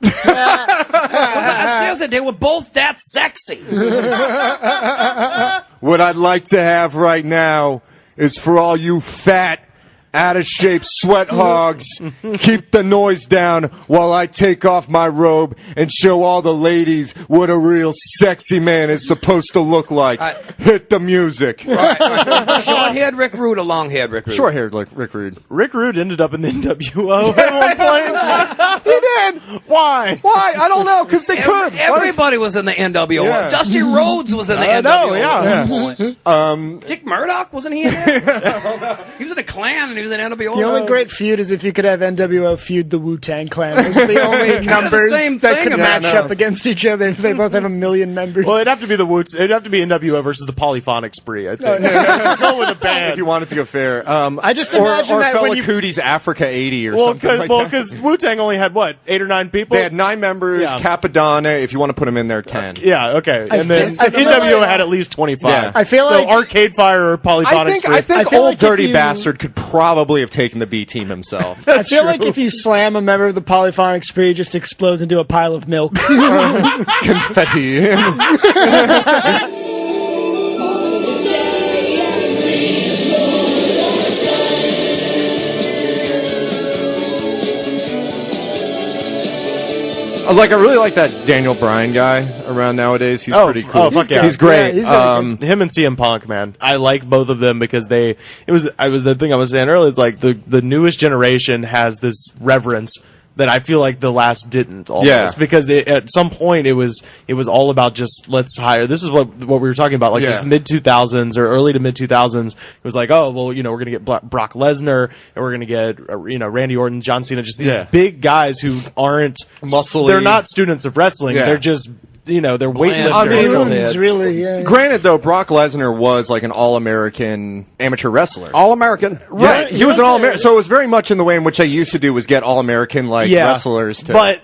Seriously, they were both that sexy. What I'd like to have right now is for all you fat, out of shape sweat hogs. Keep the noise down while I take off my robe and show all the ladies what a real sexy man is supposed to look like. Hit the music. Short-haired Rick Rude or long-haired Rick Rude? Short-haired Rick Rude. Rick Rude ended up in the NWO at one point. He did. Why? I don't know, because they could. Everybody was in the NWO. Yeah. Dusty Rhodes was in the NWO. Yeah. At one point. Dick Murdoch, wasn't he in there? He was in the Klan and he was in NWO. The only great feud is if you could have NWO feud the Wu-Tang Clan. Those are the only numbers that could match up against each other if they both have 1 million members. Well, it'd have to be it'd have to be NWO versus the Polyphonic Spree, I think. Go with a band. If you wanted to go fair. I just imagine or that Fela when you... Cootie's Africa 80 or something like that. Because Wu-Tang only had, 8 or 9 people? They had 9 members. Yeah. Capadonna, if you want to put them in there, 10. Yeah, okay. And then NWO had at least 25. Yeah. I feel so like... Arcade Fire or Polyphonic Spree. I think old Dirty Bastard could probably have taken the B team himself. I feel like if you slam a member of the Polyphonic Spree, it just explodes into a pile of milk. Confetti. I really like that Daniel Bryan guy around nowadays. He's pretty cool. Oh, fuck yeah. He's great. Yeah, him and CM Punk, man. I like both of them because it was the thing I was saying earlier. It's like the newest generation has this reverence that I feel like the last didn't almost. Yeah. Because at some point it was all about just let's hire. This is what we were talking about, like just mid 2000s or early to mid 2000s. It was like, oh well, we're gonna get Brock Lesnar and we're gonna get Randy Orton, John Cena, just these big guys who aren't muscly. They're not students of wrestling. Yeah. They're just they're weightlifters. I mean, It's really, yeah. Granted, though, Brock Lesnar was like an all-American amateur wrestler. All-American. Right. He was an all-American. So it was very much in the way in which I used to do was get all-American wrestlers to... But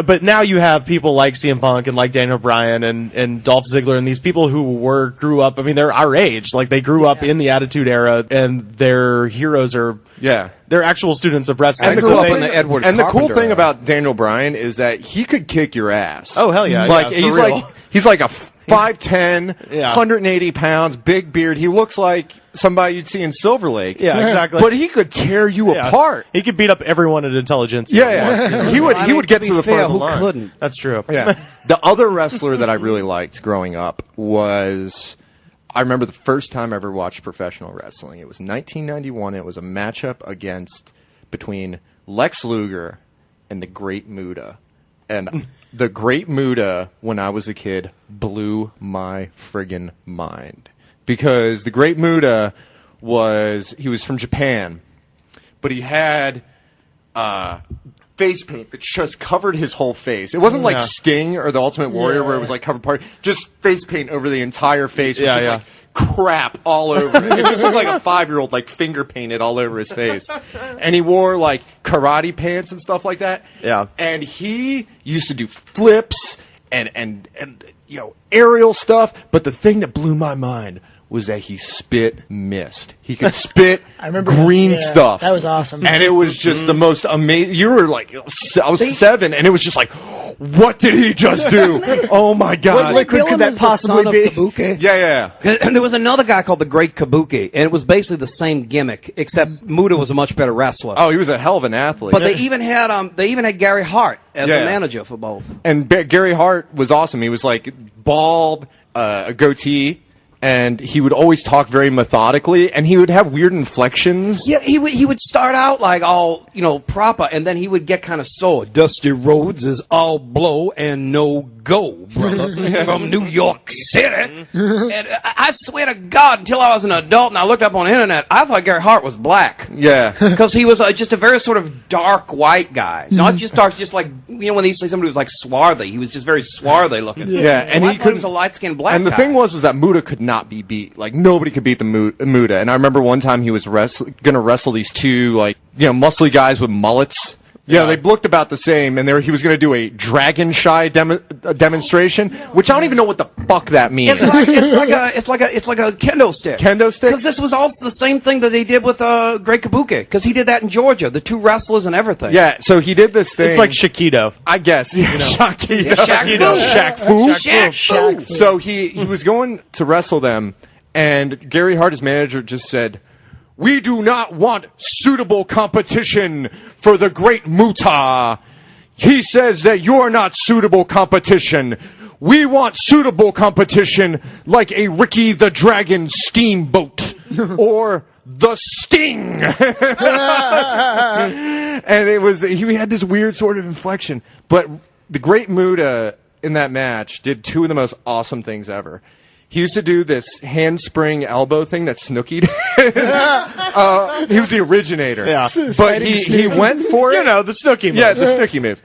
but now you have people like CM Punk and like Daniel Bryan and Dolph Ziggler and these people who grew up. I mean, they're our age. Like they grew up in the Attitude Era, and their heroes are they're actual students of wrestling. And grew up in the Edward And the cool Carpenter thing era. about Daniel Bryan is that he could kick your ass. Oh hell yeah! Like yeah, he's like a 5'10", 180 pounds, big beard. He looks like somebody you'd see in Silver Lake. Yeah, exactly. But he could tear you apart. He could beat up everyone at Intelligence. Yeah. He would get to the front of the line. Who couldn't? That's true. Yeah. The other wrestler that I really liked growing up was, I remember the first time I ever watched professional wrestling. It was 1991. It was a matchup between Lex Luger and the Great Muta. And the Great Muta, when I was a kid, blew my friggin' mind. Because the Great Muta was from Japan, but he had face paint that just covered his whole face. It wasn't like Sting or the Ultimate Warrior where it was like covered part, just face paint over the entire face with just like crap all over it. It just looked like a 5-year-old like finger painted all over his face. And he wore like karate pants and stuff like that. Yeah. And he used to do flips and aerial stuff, but the thing that blew my mind was that he spit mist. He could spit green stuff. That was awesome. And it was just the most amazing. You were like, I was 7, and it was just like, what did he just do? Oh my God. What liquid could that possibly be? Kabuki. Yeah. And there was another guy called the Great Kabuki, and it was basically the same gimmick, except Muta was a much better wrestler. Oh, he was a hell of an athlete. But they even had Gary Hart as the manager for both. And Gary Hart was awesome. He was like bald, a goatee. And he would always talk very methodically, and he would have weird inflections. Yeah, he would start out like all proper, and then he would get kind of sore. Dusty Rhodes is all blow and no go, brother, from New York City. And I swear to God, until I was an adult and I looked up on the internet, I thought Gary Hart was black. Yeah, because he was just a very sort of dark white guy, not just dark, just like when they used to say somebody was like swarthy. He was just very swarthy looking. Yeah, and he was a light skinned black. And the guy. thing was that Muta could not be beat. Like nobody could beat the Muta. And I remember one time he was going to wrestle these two muscly guys with mullets. Yeah, they looked about the same, and he was going to do a dragon shy demonstration, which I don't even know what the fuck that means. It's like a kendo stick. Kendo stick? Because this was also the same thing that they did with Great Kabuki. Because he did that in Georgia, the two wrestlers and everything. Yeah, so he did this thing. It's like Shaquito, I guess. Yeah, Shaquito. Yeah, Shaq Fu. So he was going to wrestle them, and Gary Hart, his manager, just said, We do not want suitable competition for the great Muta. He says that you're not suitable competition. We want suitable competition like a Ricky the Dragon Steamboat or the Sting. And he had this weird sort of inflection. But the great Muta in that match did two of the most awesome things ever. He used to do this handspring elbow thing that Snooki did. He was the originator. Yeah. But he went for it. You know, the Snooki move. Yeah, the Snooki move.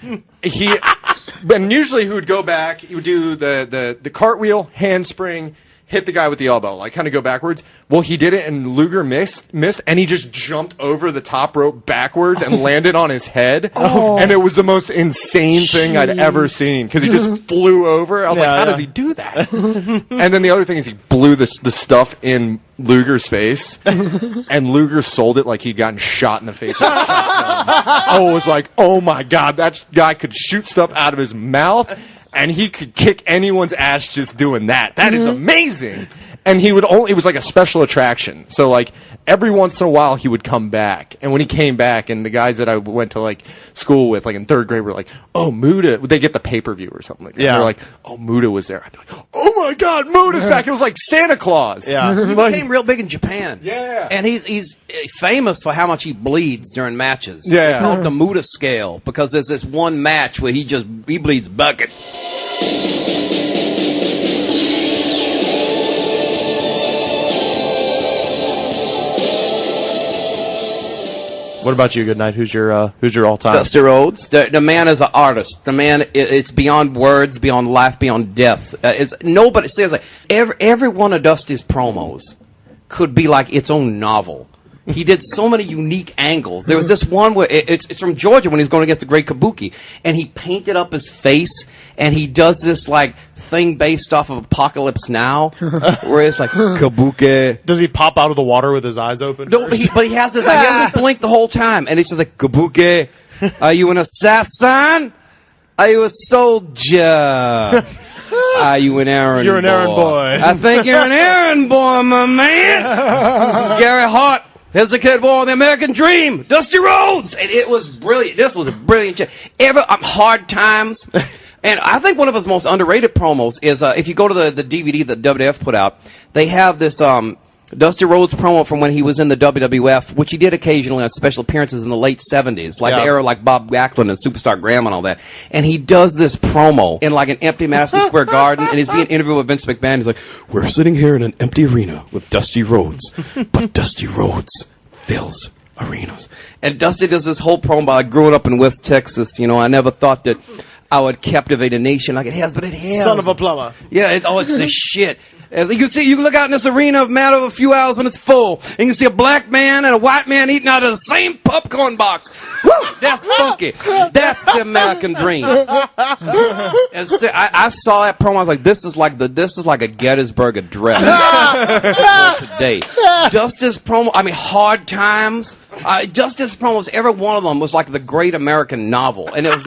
And usually he would go back, he would do the cartwheel, handspring, hit the guy with the elbow, like kind of go backwards. Well, he did it and Luger missed, and he just jumped over the top rope backwards and landed on his head. And it was the most insane thing I'd ever seen because he just flew over. I was like, how does he do that? And then the other thing is he blew the stuff in Luger's face, and Luger sold it like he'd gotten shot in the face. I was like, oh my God, that guy could shoot stuff out of his mouth. And he could kick anyone's ass just doing that. That is amazing. And it was like a special attraction. So like every once in a while he would come back. And when he came back, and the guys that I went to like school with, like in third grade, were like, oh, Muta, would they get the pay-per-view or something like that? Yeah. They're like, oh, Muta was there. I'd be like, oh my God, Muta's back. It was like Santa Claus. Yeah. He became real big in Japan. Yeah. And he's famous for how much he bleeds during matches. Yeah. They call it the Muta scale because there's this one match where he bleeds buckets. What about you, Goodnight? Who's your all-time? Dusty Rhodes. The man is an artist. The man, it's beyond words, beyond life, beyond death. Nobody says like every one of Dusty's promos could be like its own novel. He did so many unique angles. There was this one where it's from Georgia when he was going against the Great Kabuki, and he painted up his face, and he does this like thing based off of Apocalypse Now, where it's like Kabuki. Does he pop out of the water with his eyes open? No, but he has this. He hasn't blinked the whole time, and it's just like Kabuki. Are you an assassin? Are you a soldier? Are you an errand boy? You're an errand boy. I think you're an errand boy, my man. Gary Hart. Here's the kid born the American Dream, Dusty Rhodes, and it was brilliant. This was a brilliant show. Hard Times, and I think one of his most underrated promos is if you go to the DVD that WWF put out, they have this Dusty Rhodes promo from when he was in the WWF, which he did occasionally on special appearances in the late 70s, like the era like Bob Backlund and Superstar Graham and all that. And he does this promo in like an empty Madison Square Garden, and he's being interviewed with Vince McMahon. He's like, we're sitting here in an empty arena with Dusty Rhodes, but Dusty Rhodes fills arenas. And Dusty does this whole promo about like, growing up in West Texas. You know, I never thought that I would captivate a nation like it has, but it has. Son of a plumber. Yeah, it's the shit. As you can look out in this arena a matter of a few hours when it's full, and you can see a black man and a white man eating out of the same popcorn box. Woo! That's funky. That's the American dream. And so, I saw that promo. I was like, this is like a Gettysburg Address today. Dusty's promo. I mean, Hard Times. Dusty's promos. Every one of them was like the great American novel, and it was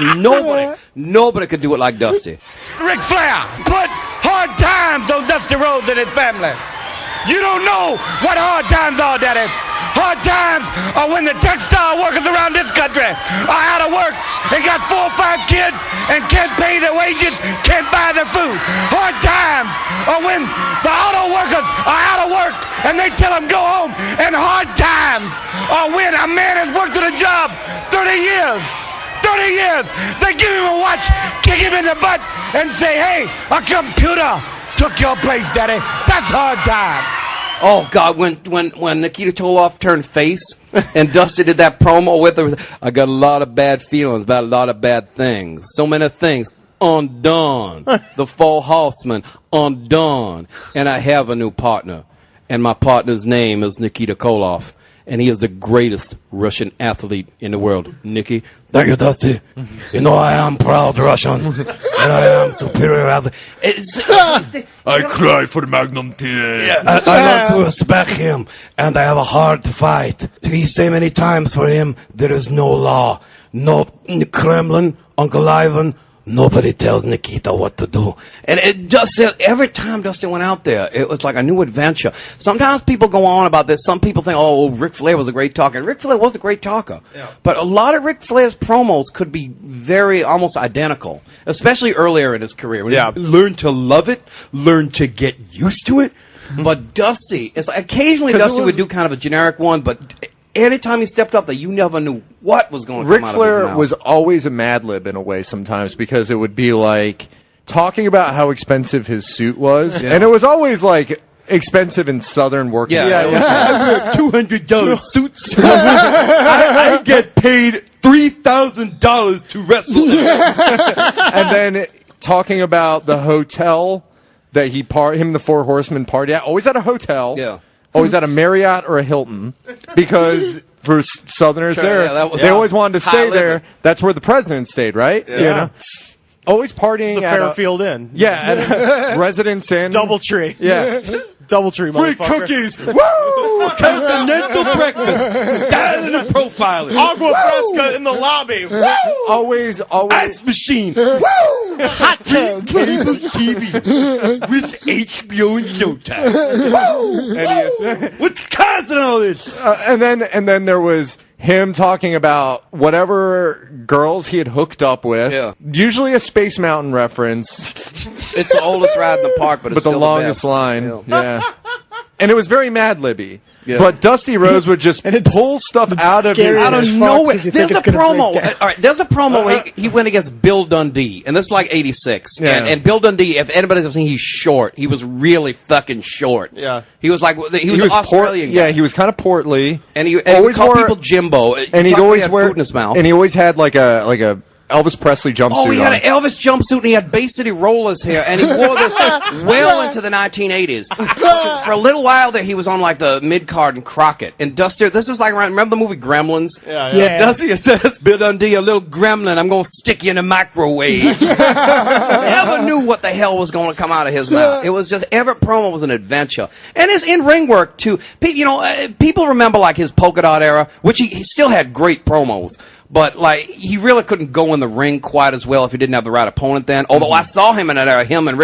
nobody could do it like Dusty. Ric Flair put Hard Times on Dusty Rhodes and his family. You don't know what hard times are, Daddy. Hard times are when the textile workers around this country are out of work and got 4 or 5 kids and can't pay their wages, can't buy their food. Hard times are when the auto workers are out of work and they tell them go home. And hard times are when a man has worked at a job 30 years. 30 years. They give him a watch, kick him in the butt, and say, hey, a computer took your place, Daddy. That's hard time. Oh, God, when Nikita Koloff turned face and Dusty did that promo with her, I got a lot of bad feelings about a lot of bad things. So many things. Undone. The Four Horsemen. Undone. And I have a new partner. And my partner's name is Nikita Koloff. And he is the greatest Russian athlete in the world. Nikki. Thank you, Dusty. You know I am proud Russian. And I am superior athlete. I cry for Magnum TA. Yeah, I love to respect him. And I have a hard fight. He say many times for him, there is no law. No Kremlin, Uncle Ivan, Nobody tells Nikita what to do. And it just every time Dusty went out there, it was like a new adventure. Sometimes people go on about this. Some people think, oh, Ric Flair was a great talker. And Ric Flair was a great talker. Yeah. But a lot of Ric Flair's promos could be very almost identical, especially earlier in his career. When he learned to love it, learned to get used to it. But Dusty, it's like occasionally Dusty would do kind of a generic one, but anytime he stepped up there, you never knew what was going to come out of his mouth. Ric Flair was always a Mad Lib in a way sometimes, because it would be like talking about how expensive his suit was, and it was always like expensive in Southern working. I wear $200 suits. I get paid $3,000 to wrestle. And then talking about the hotel that him and the Four Horsemen party at, always at a hotel. Yeah. Always at a Marriott or a Hilton, because for Southerners they always wanted to stay there. That's where the president stayed, right? Yeah. You know? Always partying The at Fairfield Inn. Yeah, at a Residence Inn. Doubletree. Yeah. Doubletree, Free motherfucker. cookies. Woo! Continental breakfast. Styling and profiling. Agua fresca in the lobby. Woo! Always. Ice machine. Woo! Hot tub. Cable TV with HBO and Showtime. Woo! What's the cause of all this? And then there was him talking about whatever girls he had hooked up with. Yeah. Usually a Space Mountain reference. It's the oldest ride in the park, but it's the still longest the best. line. Yeah. And it was very Mad Libby. Yeah. But Dusty Rhodes would just pull stuff out of nowhere. There's a promo. All right, there's a promo where he went against Bill Dundee, and this is like '86. Yeah. And Bill Dundee, if anybody's ever seen, he's short. He was really fucking short. Yeah. He was like he was an Australian guy. Yeah, he was kind of portly, and he always called wore people Jimbo. and he'd always had wear food in his mouth. and he always had like a Elvis Presley jumpsuit. Oh, he had on. an Elvis jumpsuit, and he had Bay City Rollers hair, and he wore this well into the 1980s. For a little while there, he was on like the mid-card in Crockett. And Dusty, this is like, remember the movie Gremlins? Yeah. Dusty says, Bill Dundee, a little gremlin, I'm going to stick you in the microwave. Never knew what the hell was going to come out of his mouth. It was just, every promo was an adventure. And his in-ring work, too. People remember like his polka dot era, which he still had great promos. But, like, he really couldn't go in the ring quite as well if he didn't have the right opponent then. Although I saw him in him and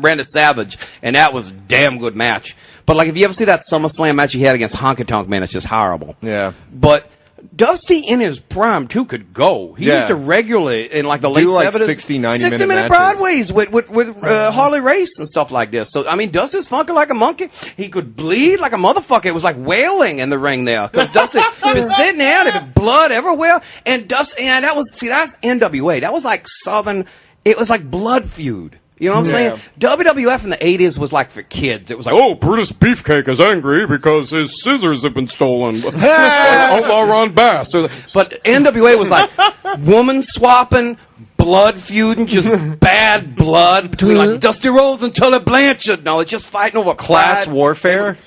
Randy Savage, and that was a damn good match. But, like, if you ever see that SummerSlam match he had against Honky Tonk Man, it's just horrible. Yeah. But Dusty in his prime, too, could go. He used to regularly, in, like, the late 70s. 60, 90-minute matches. Broadways with Harley Race and stuff like this. So, I mean, Dusty was funky like a monkey. He could bleed like a motherfucker. It was like wailing in the ring there. Because Dusty was sitting there, there was blood everywhere. And Dusty, and that's NWA. That was like Southern, it was like Blood Feud. You know what I'm saying? WWF in the 80s was like for kids. It was like, Oh, Brutus Beefcake is angry because his scissors have been stolen. Outlaw Ron Bass. but NWA was like woman swapping, blood feuding, just bad blood between like Dusty Rhodes and Tully Blanchard. No, they're just fighting over Class warfare.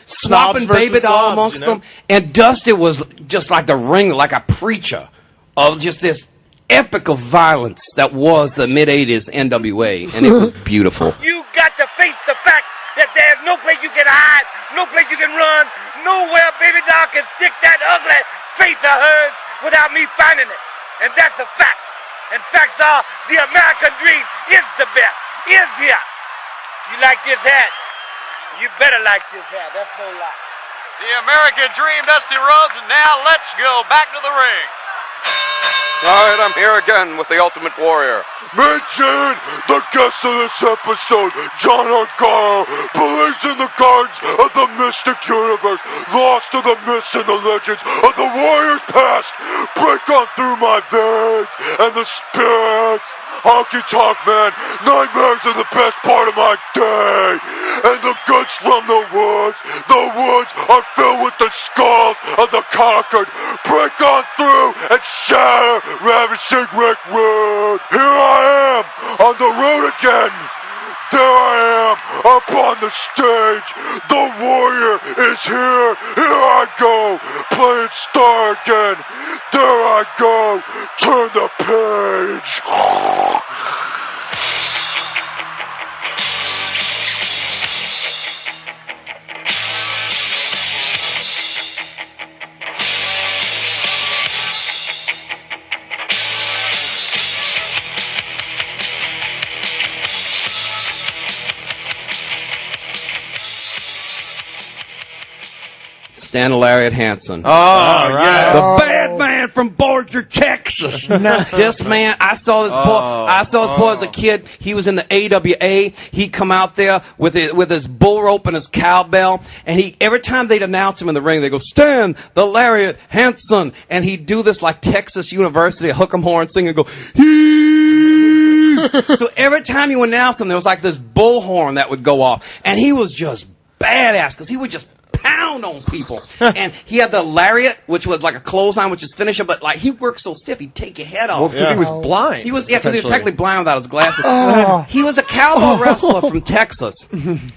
Swapping baby doll amongst them. And Dusty was just like the ring, like a preacher of just this epic of violence that was the mid-80s NWA, and it was beautiful. You got to face the fact that there's no place you can hide, no place you can run, nowhere baby doll can stick that ugly face of hers without me finding it. And that's a fact. And facts are the American dream is the best, is here. You like this hat? You better like this hat, that's no lie. The American Dream, Dusty Rhodes, and now let's go back to the ring. All right, I'm here again with the Ultimate Warrior. Mention the guest of this episode, John Ungaro, believes in the guards of the mystic universe, lost to the myths and the legends of the warriors past. Break on through my veins and the spirits. Honky Tonk Man, nightmares are the best part of my day. And the goods from the woods are filled with the skulls of the conquered. Break on through and shatter, ravishing Rick Rude. Here I am, on the road again. There I am, up on the stage. The warrior is here. Here I go, playing star again. There I go, turn the page. Stan the Lariat Hansen. Oh, yeah. The bad man from Borger, Texas. This man, I saw this boy as a kid. He was in the AWA. He'd come out there with his bull rope and his cowbell, and every time they'd announce him in the ring, they go, Stan the Lariat Hansen, and he'd do this like Texas University, a hook 'em horn sing and go, so every time you announced him, there was like this bullhorn that would go off, and he was just badass because he would just pound on people. And he had the lariat, which was like a clothesline, which is finisher, but like he worked so stiff, he'd take your head off. Well, because he was blind. He was practically blind without his glasses. Oh. He was a cowboy wrestler from Texas,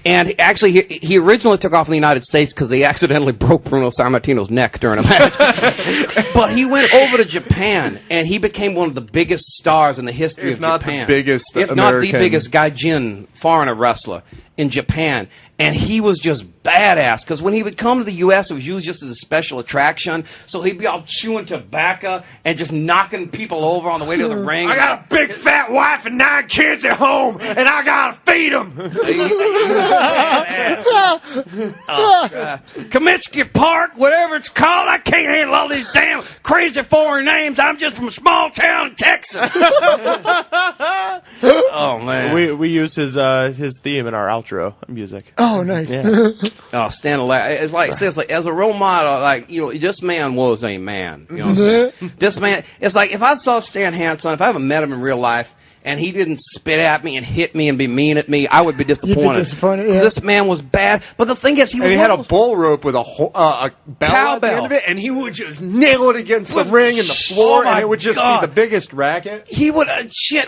and actually he originally took off in the United States because he accidentally broke Bruno Sammartino's neck during a match. But he went over to Japan, and he became one of the biggest stars in the history of Japan. If not the biggest gaijin foreigner wrestler in Japan. And he was just badass, because when he would come to the U.S., it was usually just as a special attraction. So he'd be all chewing tobacco and just knocking people over on the way to the ring. I got a big fat wife and 9 kids at home, and I gotta feed them. Kaminsky Park, whatever it's called, I can't handle all these damn crazy foreign names. I'm just from a small town in Texas. Oh man, we use his theme in our outro music. Oh, nice. Yeah. Oh, Stan the Lariat. It's like seriously, as a role model, like this man was a man. You know what I'm saying? This man. It's like if I saw Stan Hansen, if I ever met him in real life, and he didn't spit at me and hit me and be mean at me, I would be disappointed. You'd be disappointed, yeah. This man was bad. But the thing is, he had a bull rope with a bell at the end of it, and he would just nail it against the ring and the floor, and it would just be the biggest racket. He would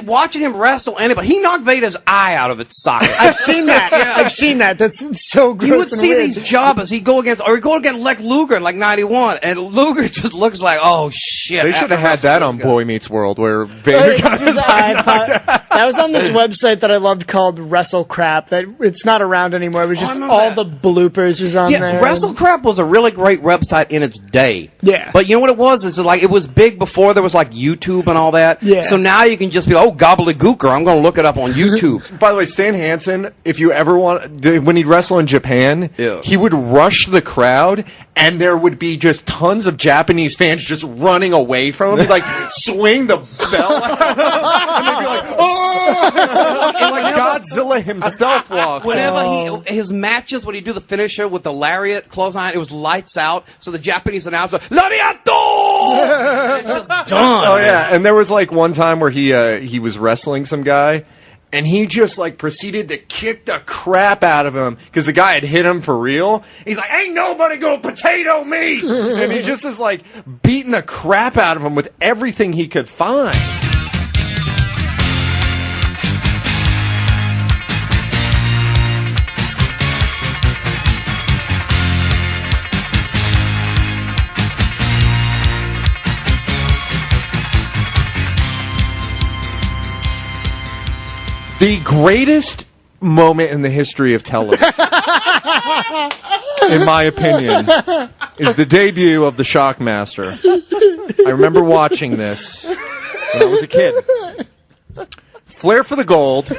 watching him wrestle anybody. He knocked Vader's eye out of its socket. I've seen that. Yeah. I've seen that. That's so gross. You would see weird. these jobbers. He'd go against Lex Luger in like '91, and Luger just looks like, oh shit. They should have had that on Boy Meets World, where Vader got his eye knocked out. That was on this website that I loved called Wrestle Crap. That it's not around anymore. It was just all the bloopers was on there. Yeah, Wrestle Crap was a really great website in its day. Yeah. But you know what it was? It's like it was big before there was like YouTube and all that. Yeah. So now you can just be, gobbledygooker, I'm going to look it up on YouTube. By the way, Stan Hansen, if you ever when he'd wrestle in Japan, he would rush the crowd, and there would be just tons of Japanese fans just running away from him. He'd like swing the bell at him, and they'd be like, oh! And like Godzilla himself walked. Whenever his matches, when he'd do the finisher with the lariat clothesline, it was lights out, so the Japanese announcer, Lariato! It's just done. Oh yeah, and there was like one time where he was wrestling some guy, and he just like proceeded to kick the crap out of him because the guy had hit him for real. He's like, ain't nobody gonna potato me! And he just is like beating the crap out of him with everything he could find. The greatest moment in the history of television, in my opinion, is the debut of the Shockmaster. I remember watching this when I was a kid. Flair for the gold.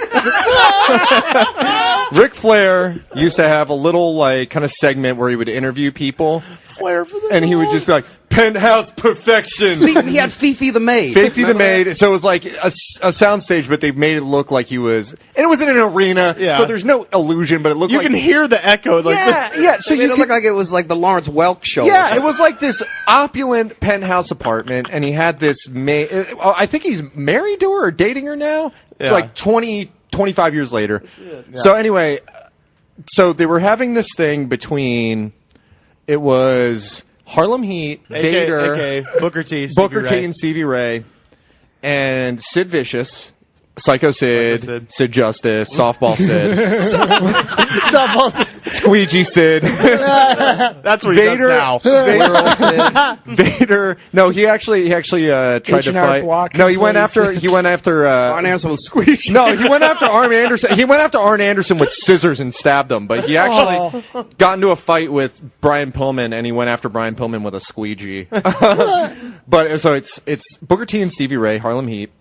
Ric Flair used to have a little like kind of segment where he would interview people. Flair for the and he would just be like, penthouse perfection. He had Fifi the maid. Fifi the maid. So it was like a soundstage, but they made it look like he was, and it was in an arena, so there's no illusion, but it looked you like can hear the echo. Like yeah. So it looked like it was like the Lawrence Welk show. Yeah, it was like this opulent penthouse apartment, and he had this maid. I think he's married to her or dating her now. Yeah. Like 25 years later. Yeah. So anyway, so they were having this thing between, it was Harlem Heat, Vader, AKA Booker T, and Stevie Ray, and Sid Vicious, Psycho Sid, Sid Justice, Softball Sid, Softball Sid, Squeegee Sid. That's what he does now. Vader. No, he actually tried to fight. No, he went after Arn Anderson with Squeegee. No, he went after Arn Anderson. He went after Arn Anderson with scissors and stabbed him. But he actually got into a fight with Brian Pillman, and he went after Brian Pillman with a squeegee. But so it's Booker T and Stevie Ray, Harlem Heat.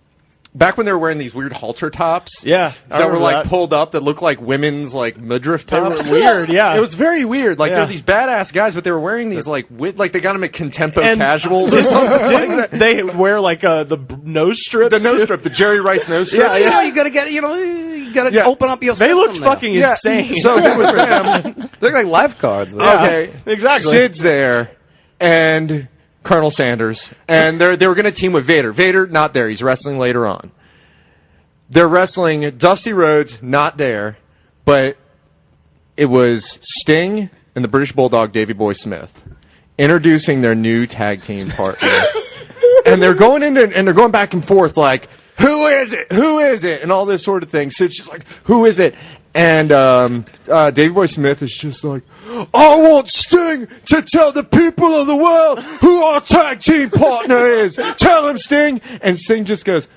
back when they were wearing these weird halter tops. Yeah, that were like pulled up that looked like women's like midriff tops. They were weird, yeah. It was very weird. Like they're these badass guys, but they were wearing these like they got them at Contempo Casuals or something. Didn't they wear like the nose strips? The nose strip, the Jerry Rice nose strip. Yeah, you know, you gotta get, you know, you gotta open up your. They looked system there. fucking insane. So it was them. They look like lifeguards. Okay, exactly. Sid's there, and Colonel Sanders, and they were going to team with Vader. Vader not there. He's wrestling later on. They're wrestling Dusty Rhodes, not there, but it was Sting and the British Bulldog Davey Boy Smith introducing their new tag team partner. And they're going and they're going back and forth like, who is it? Who is it? And all this sort of thing. Sid's just like, who is it? And Davey Boy Smith is just like, I want Sting to tell the people of the world who our tag team partner is. Tell him, Sting. And Sting just goes,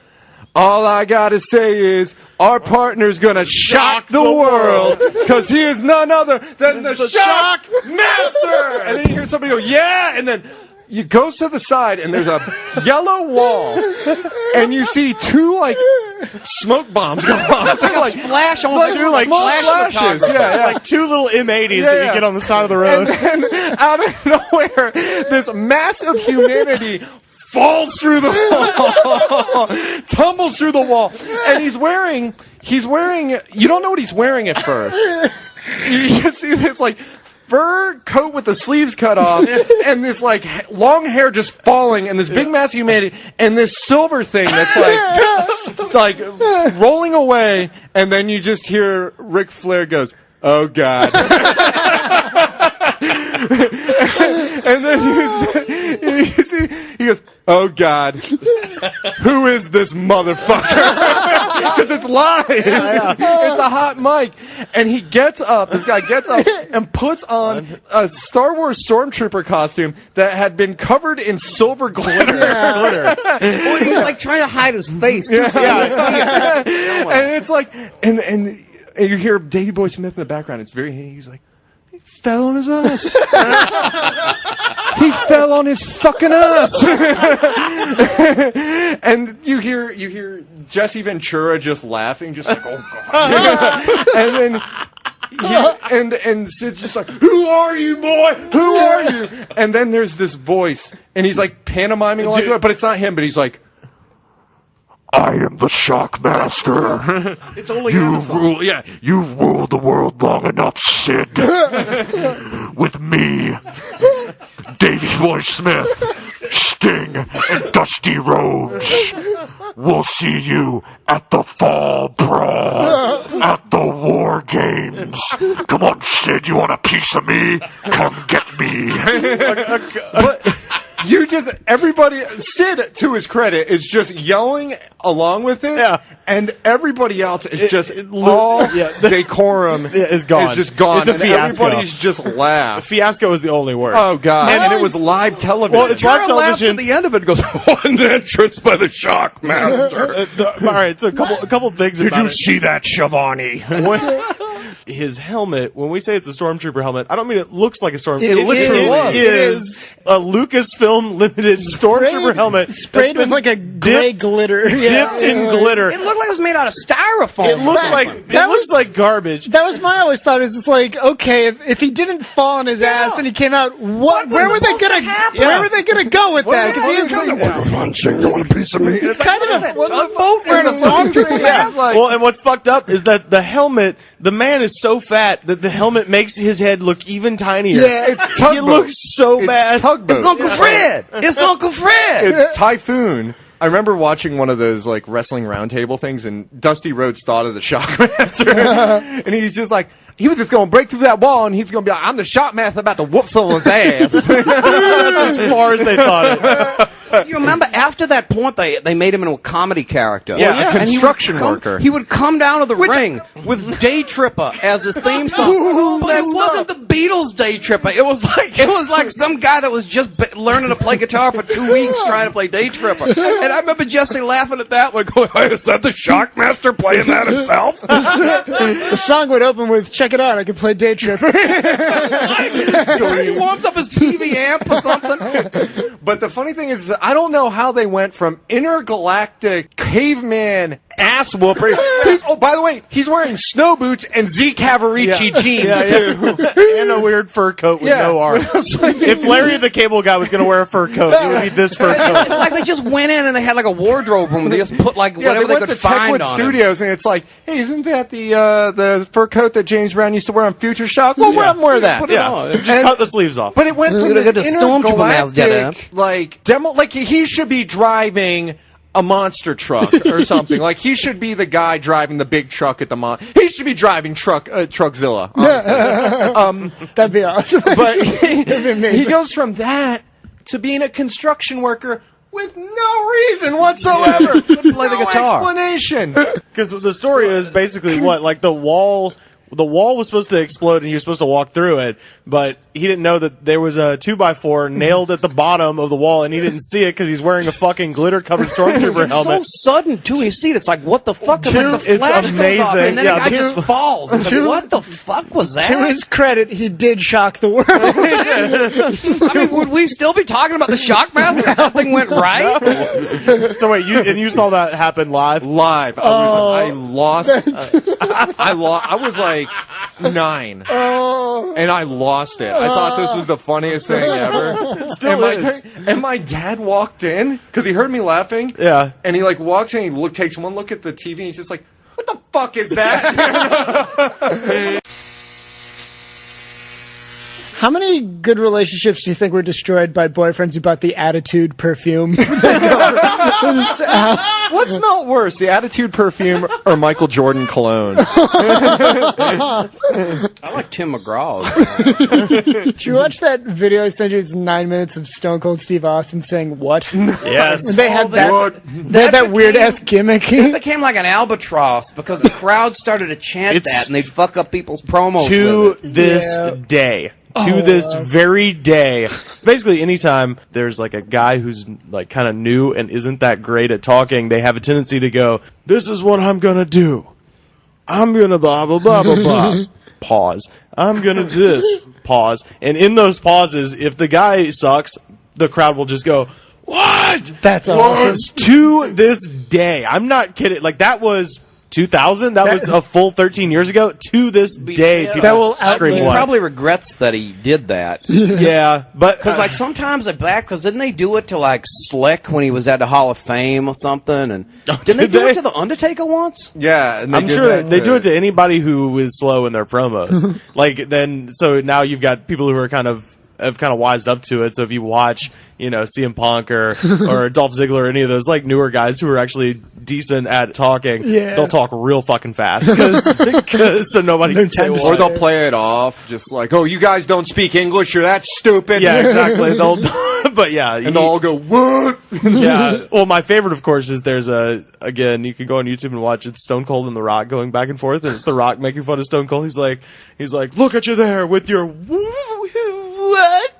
all I gotta say is our partner's gonna shock the world because he is none other than the Shock Master. And then you hear somebody go, yeah, and then he goes to the side and there's a yellow wall and you see two like smoke bombs go off. Like flash, almost like flashes. Like two little M80s that you get on the side of the road. And then out of nowhere, this massive humanity falls through the wall, tumbles through the wall, and he's wearing, you don't know what he's wearing at first. You just see this like fur coat with the sleeves cut off, and this like long hair just falling, and this big mass of humanity, and this silver thing that's like rolling away, and then you just hear Ric Flair goes, oh God. And then you see, he goes, oh God, who is this motherfucker? Because it's live. It's a hot mic. And he gets up, this guy gets up and puts on a Star Wars Stormtrooper costume that had been covered in silver glitter. Well, he was like trying to hide his face. Too, so And it's like, and you hear Davey Boy Smith in the background. It's he's like, he fell on his ass. He fell on his fucking ass. And you hear Jesse Ventura just laughing, just like, oh God. And then and Sid's just like, who are you, boy? Who are you? And then there's this voice, and he's like pantomiming like that, but it's not him, but he's like, I am the Shock Master. It's only You've ruled the world long enough, Sid. With me, Davey Boy Smith, Sting, and Dusty Rhodes. We'll see you at the Fall Brawl, at the War Games. Come on, Sid, you want a piece of me? Come get me. But everybody, Sid, to his credit, is just yelling along with it. Yeah. And everybody else is just all decorum is gone. It's just gone. It's a fiasco. Everybody's just laugh. Fiasco is the only word. Oh God! And it was live television. Well, it's live laughs television. at the end of it and goes, One entrance by the Shock Master. All right, so a couple things Did about you it. see that, Shivani? His helmet, when we say it's a Stormtrooper helmet, I don't mean it looks like a Stormtrooper. It literally is a Lucasfilm limited Stormtrooper helmet. Sprayed with like a gray glitter. Dipped in glitter. it looked like it was made out of styrofoam. It looks like garbage. That was my always thought. It was just like, okay, if he didn't fall on his ass and he came out, where were they gonna go with that? Because he is You want a piece of me? it's kind of a tugboat wearing a Stormtrooper mask. Well, and what's fucked up is that the helmet, the man is so fat that the helmet makes his head look even tinier. Yeah, it's Tugboat. He looks so bad. Tugboat. It's Uncle Fred. It's Uncle Fred. It's Typhoon. I remember watching one of those like wrestling roundtable things, and Dusty Rhodes thought of the Shock Master, and he's just like, he was just going to break through that wall, and he's going to be like, I'm the Shock Master about to whoop someone's ass. That's as far as they thought it. You remember after that point they made him into a comedy character. Yeah, a construction And worker. He would come down to the ring with Day Tripper as his theme song. But it wasn't the Beatles Day Tripper. It was like some guy that was just learning to play guitar for 2 weeks trying to play Day Tripper. And I remember Jesse laughing at that one, going, Hey, is that the Shock Master playing that himself? the song would open with, check it out, I could play Day Tripper. he warms up his PV amp or something. But the funny thing is, I don't know how they went from intergalactic caveman ass whooper. Oh, by the way, he's wearing snow boots and Z Cavaricci jeans too, and a weird fur coat with no arms. If Larry the Cable Guy was going to wear a fur coat, it would be this fur coat. It's like they just went in and they had like a wardrobe room. They just put like whatever they could find on Studios, and it's like, hey, isn't that the fur coat that James Brown used to wear on Future Shock? Well, wear that. Put it on. Just cut the sleeves off. But it went from this intergalactic, like demo, like he should be driving a monster truck or something. Like he should be the guy driving the big truck at the he should be driving Truckzilla. Honestly. That'd be awesome. But he goes from that to being a construction worker with no reason whatsoever. Play the guitar. Explanation. Because the story is basically what, like the wall was supposed to explode and he was supposed to walk through it, but he didn't know that there was a 2x4 nailed at the bottom of the wall, and he didn't see it because he's wearing a fucking glitter-covered stormtrooper helmet. It's so sudden, too. You see it, it's like, what the fuck? It's amazing. Goes off, and then the guy just falls. It's like, what the fuck was that? To his credit, he did shock the world. I mean, would we still be talking about the Shockmaster if nothing went right? So wait, you saw that happen live? Live. I lost. I was like 9. And I lost it. I thought this was the funniest thing ever. It still is. And my dad walked in because he heard me laughing. Yeah. And he like walks in, he takes one look at the TV, and he's just like, "What the fuck is that?" How many good relationships do you think were destroyed by boyfriends who bought the Attitude perfume? What smelled worse, the Attitude perfume or Michael Jordan cologne? I like Tim McGraw's. Did you watch that video I sent you? It's 9 minutes of Stone Cold Steve Austin saying "what?" Yes. They had that weird ass gimmick. It became like an albatross because the crowd started to chant that, and they'd fuck up people's promos to with it. this day. To this very day. Basically, anytime there's like a guy who's like kind of new and isn't that great at talking, they have a tendency to go, "This is what I'm gonna do. I'm gonna blah blah blah blah blah." Pause. I'm gonna do this. Pause. And in those pauses, if the guy sucks, the crowd will just go, "What?" That's awesome. To this day. I'm not kidding. Like that was 2000. That was a full 13 years ago. To this day, people scream He "what?" probably regrets that he did that. Yeah, but because like sometimes because didn't they do it to like Slick when he was at the Hall of Fame or something? And didn't they do it to the Undertaker once? Yeah, and I'm sure they do it to anybody who is slow in their promos. So now you've got people who are have kind of wised up to it. So if you watch, CM Punk or Dolph Ziggler or any of those like newer guys who are actually decent at talking, they'll talk real fucking fast so nobody can say what. Or they'll play it off just like, "Oh, you guys don't speak English, you're that stupid." Yeah, exactly. But yeah, and they'll all go, "What?" Yeah. Well, my favorite, of course, is there's again, you can go on YouTube and watch it. Stone Cold and The Rock going back and forth, and it's The Rock making fun of Stone Cold. He's like, "Look at you there with your what?"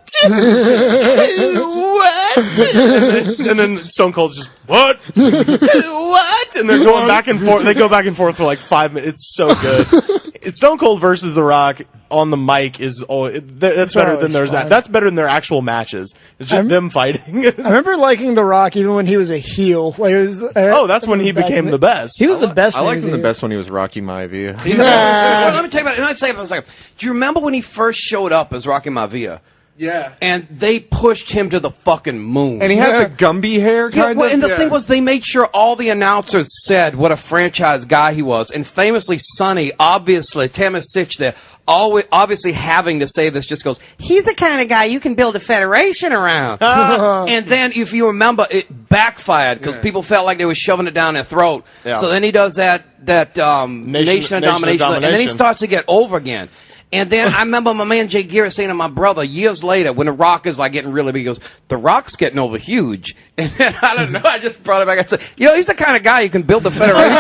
What? And then Stone Cold's just, "What?" What? And they're going back and forth. They go back and forth for like 5 minutes. It's so good. Stone Cold versus The Rock on the mic is that's better than that's better than their actual matches. It's just them fighting. I remember liking The Rock even when he was a heel. Like that's when he became the best. He was the best. I liked him the best when he was Rocky Maivia. Let me tell you about it. Do you remember when he first showed up as Rocky Maivia? Yeah. And they pushed him to the fucking moon. And he had the Gumby hair kind of. And the thing was, they made sure all the announcers said what a franchise guy he was. And famously, Sonny, obviously, Tamas Sitch there, obviously having to say this, just goes, "He's the kind of guy you can build a federation around." And then, if you remember, it backfired because people felt like they were shoving it down their throat. Yeah. So then he does that Nation of Domination. And then he starts to get over again. And then I remember my man Jay Garrett saying to my brother years later when The Rock is like getting really big, he goes, "The Rock's getting over huge." And then I don't know, I just brought it back and said, he's the kind of guy you can build the federation.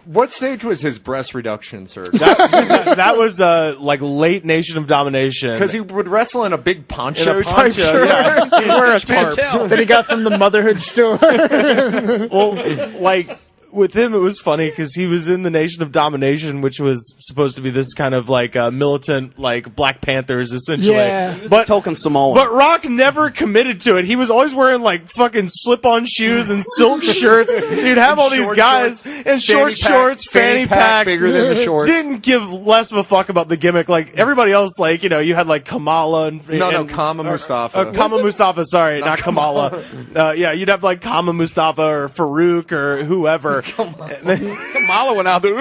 What stage was his breast reduction surgery? That was like late Nation of Domination. Because he would wrestle in a big poncho type shirt. Yeah. He'd wear a tarp that he got from the motherhood store. Well, like with him, it was funny because he was in the Nation of Domination, which was supposed to be this kind of like militant, like Black Panthers, essentially. Yeah. He was a token Samoan. But Rock never committed to it. He was always wearing like fucking slip-on shoes and silk shirts. So you'd have all these guys in short shorts, fanny packs, bigger than the shorts. Didn't give less of a fuck about the gimmick. Like everybody else, like you had like Kamala and Kama Mustafa. Kama Mustafa, sorry, not Kamala. Yeah, you'd have like Kama Mustafa or Farouk or whoever. Kamala went out there.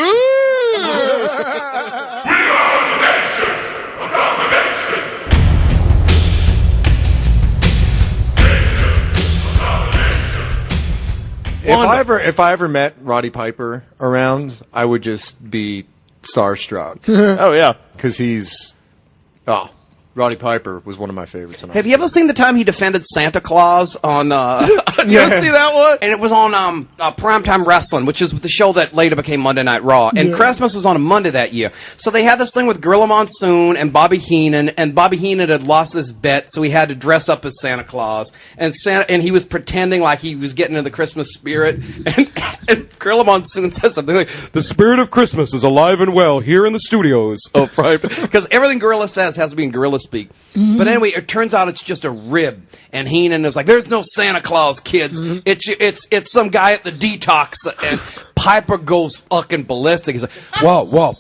If I ever met Roddy Piper around, I would just be starstruck. Oh yeah, because Roddy Piper was one of my favorites. Have you ever seen the time he defended Santa Claus on? Did you ever see that one? And it was on Primetime Wrestling, which is the show that later became Monday Night Raw. And Christmas was on a Monday that year, so they had this thing with Gorilla Monsoon and Bobby Heenan. And Bobby Heenan had lost this bet, so he had to dress up as Santa Claus. And he was pretending like he was getting into the Christmas spirit. And Gorilla Monsoon said something like, "The spirit of Christmas is alive and well here in the studios of Primetime," because everything Gorilla says has to be in Gorilla speak. Mm-hmm. But anyway, it turns out it's just a rib. And Heenan is like, "There's no Santa Claus, kids. Mm-hmm. It's some guy at the detox." And Piper goes fucking ballistic. He's like, whoa,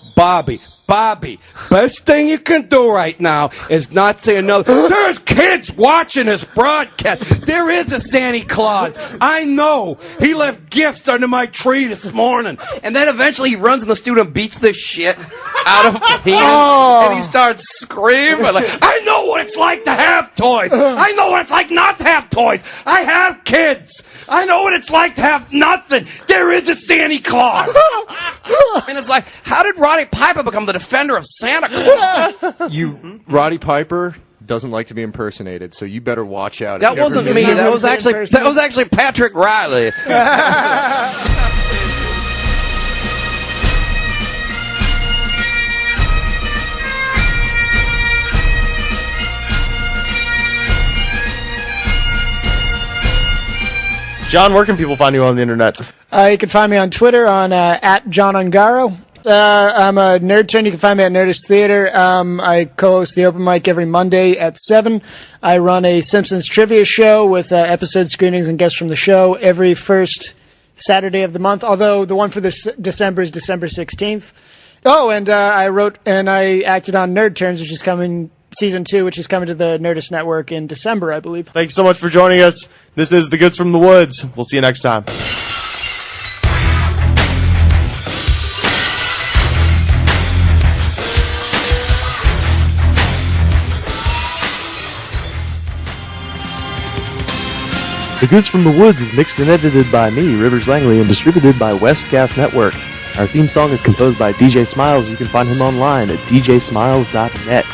Bobby, best thing you can do right now is not say another. There's kids watching this broadcast. There is a Santa Claus. I know. He left gifts under my tree this morning. And then eventually he runs in the studio and beats the shit out of Heenan. And he starts screaming like, "I know what it's like to have toys. I know what it's like not to have toys. I have kids. I know what it's like to have nothing. There is a Santa Claus." And it's like, how did Roddy Piper become the defender of Santa Claus? Roddy Piper doesn't like to be impersonated, so you better watch out. That wasn't me. That was actually Patrick Riley. John, where can people find you on the internet? You can find me on Twitter on at John Ungaro. I'm a Nerdtern. You can find me at Nerdist Theater. I co-host the open mic every Monday at 7. I run a Simpsons trivia show with episode screenings and guests from the show every first Saturday of the month, although the one for this December is December 16th. Oh, and I wrote and I acted on Nerdterns, which is coming, Season 2, which is coming to the Nerdist Network in December, I believe. Thanks so much for joining us. This is The Goods from the Woods. We'll see you next time. The Goods from the Woods is mixed and edited by me, Rivers Langley, and distributed by Westcast Network. Our theme song is composed by DJ Smiles. You can find him online at djsmiles.net.